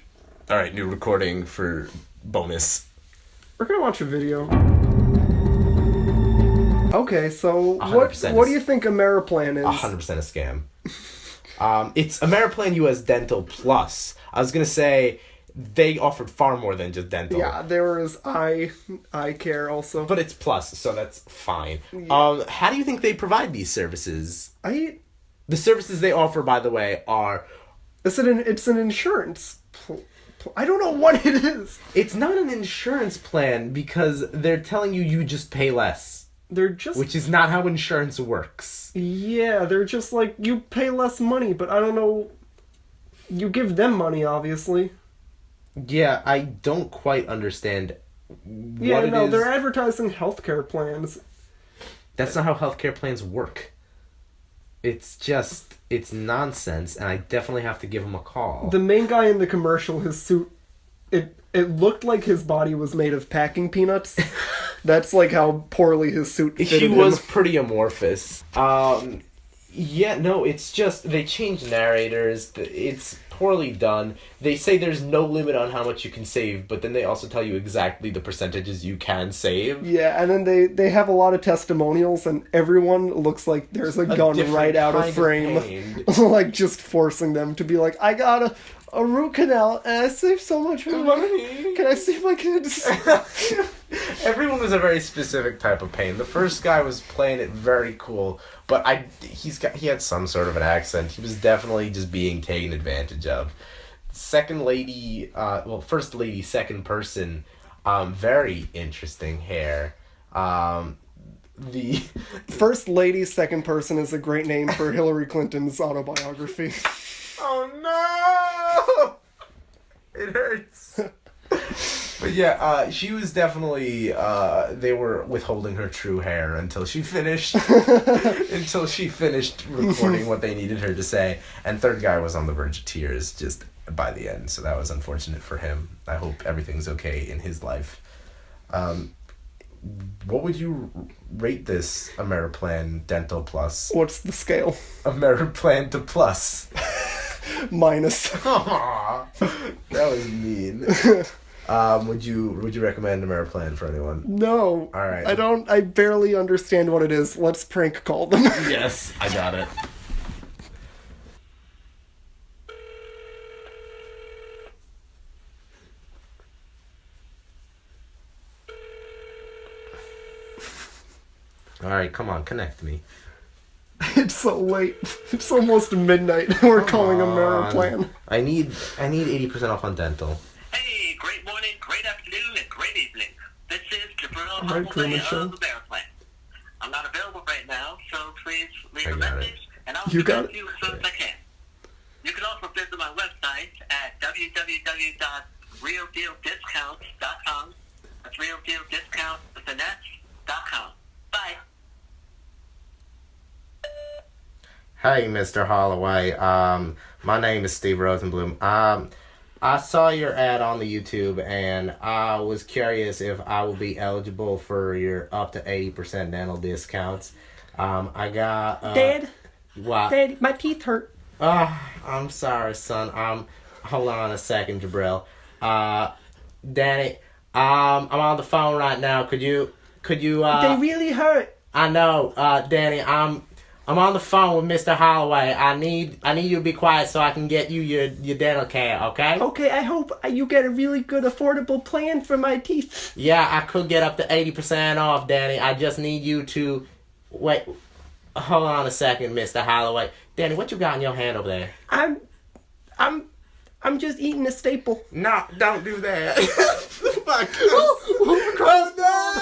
Speaker 2: Alright, new recording for bonus.
Speaker 1: We're gonna watch a video. Okay, so
Speaker 2: 100%
Speaker 1: what do you think Ameriplan is?
Speaker 2: 100% a scam. It's Ameriplan US Dental Plus. I was gonna say they offered far more than just dental.
Speaker 1: Yeah, there is eye care also.
Speaker 2: But it's plus, so that's fine. Yeah. How do you think they provide these services? The services they offer, by the way, are...
Speaker 1: It's an insurance... I don't know what it is.
Speaker 2: It's not an insurance plan because they're telling you just pay less.
Speaker 1: They're just...
Speaker 2: Which is not how insurance works.
Speaker 1: Yeah, they're just like, you pay less money, but I don't know... You give them money, obviously.
Speaker 2: Yeah, I don't quite understand what
Speaker 1: Yeah,
Speaker 2: it
Speaker 1: no,
Speaker 2: is.
Speaker 1: they're advertising healthcare plans.
Speaker 2: That's not how healthcare plans work. it's just, it's nonsense, and I definitely have to give him a call.
Speaker 1: The main guy in the commercial, his suit, it looked like his body was made of packing peanuts. That's like how poorly his suit fitted
Speaker 2: He
Speaker 1: him.
Speaker 2: was pretty amorphous. Yeah, no, it's just, they changed narrators, it's poorly done. They say there's no limit on how much you can save, but then they also tell you exactly the percentages you can save.
Speaker 1: Yeah, and then they have a lot of testimonials, and everyone looks like there's a gun
Speaker 2: different
Speaker 1: right out of
Speaker 2: kind of
Speaker 1: frame.
Speaker 2: pain.
Speaker 1: Like, just forcing them to be like, I got a root canal, and I saved so much money. Can I save my kids?
Speaker 2: Everyone was a very specific type of pain. The first guy was playing it very cool, but he had some sort of an accent. He was definitely just being taken advantage of. Second lady, first lady, second person, very interesting hair. The
Speaker 1: First lady, second person is a great name for Hillary Clinton's autobiography.
Speaker 2: Oh no! It hurts. But yeah, she was definitely, they were withholding her true hair until she finished recording what they needed her to say. And third guy was on the verge of tears just by the end, so that was unfortunate for him. I hope everything's okay in his life. What would you rate this Ameriplan Dental Plus?
Speaker 1: What's the scale?
Speaker 2: Ameriplan to Plus.
Speaker 1: Minus.
Speaker 2: Aww, that was mean. Would you recommend Ameriplan for anyone?
Speaker 1: No.
Speaker 2: All right.
Speaker 1: I barely understand what it is. Let's prank call them.
Speaker 2: Yes, I got it. All right, come on, connect me.
Speaker 1: It's so late. It's almost midnight. We're calling Ameriplan.
Speaker 2: I need 80% off on dental.
Speaker 5: Hey, great morning, great afternoon, and great evening. This is Jabril
Speaker 1: Hi, Truman
Speaker 5: Humbleday
Speaker 1: Show.
Speaker 5: of the Bear Plan. I'm not available right now, so please leave
Speaker 2: I
Speaker 5: a
Speaker 2: got
Speaker 5: message, and I'll
Speaker 1: You
Speaker 5: get
Speaker 1: got
Speaker 5: back to you as soon as I can. You can also visit my website at www.realdealdiscounts.com. That's realdealdiscount.com. Bye.
Speaker 2: Hey, Mr. Holloway. My name is Steve Rosenblum. I saw your ad on the YouTube, and I was curious if I will be eligible for your up to 80% dental discounts. I got...
Speaker 1: Dad?
Speaker 2: What?
Speaker 1: Dad, my teeth hurt.
Speaker 2: I'm sorry, son. Hold on a second, Jabril. Danny, I'm on the phone right now. Could you,
Speaker 1: They really hurt.
Speaker 2: I know, Danny, I'm on the phone with Mr. Holloway. I need you to be quiet so I can get you your dental care, okay?
Speaker 1: Okay, I hope you get a really good affordable plan for my teeth.
Speaker 2: Yeah, I could get up to 80% off, Danny. I just need you to... Wait, hold on a second, Mr. Holloway. Danny, what you got in your hand over there?
Speaker 1: I'm just eating a staple.
Speaker 2: No, don't do that. Fuck. Oh no!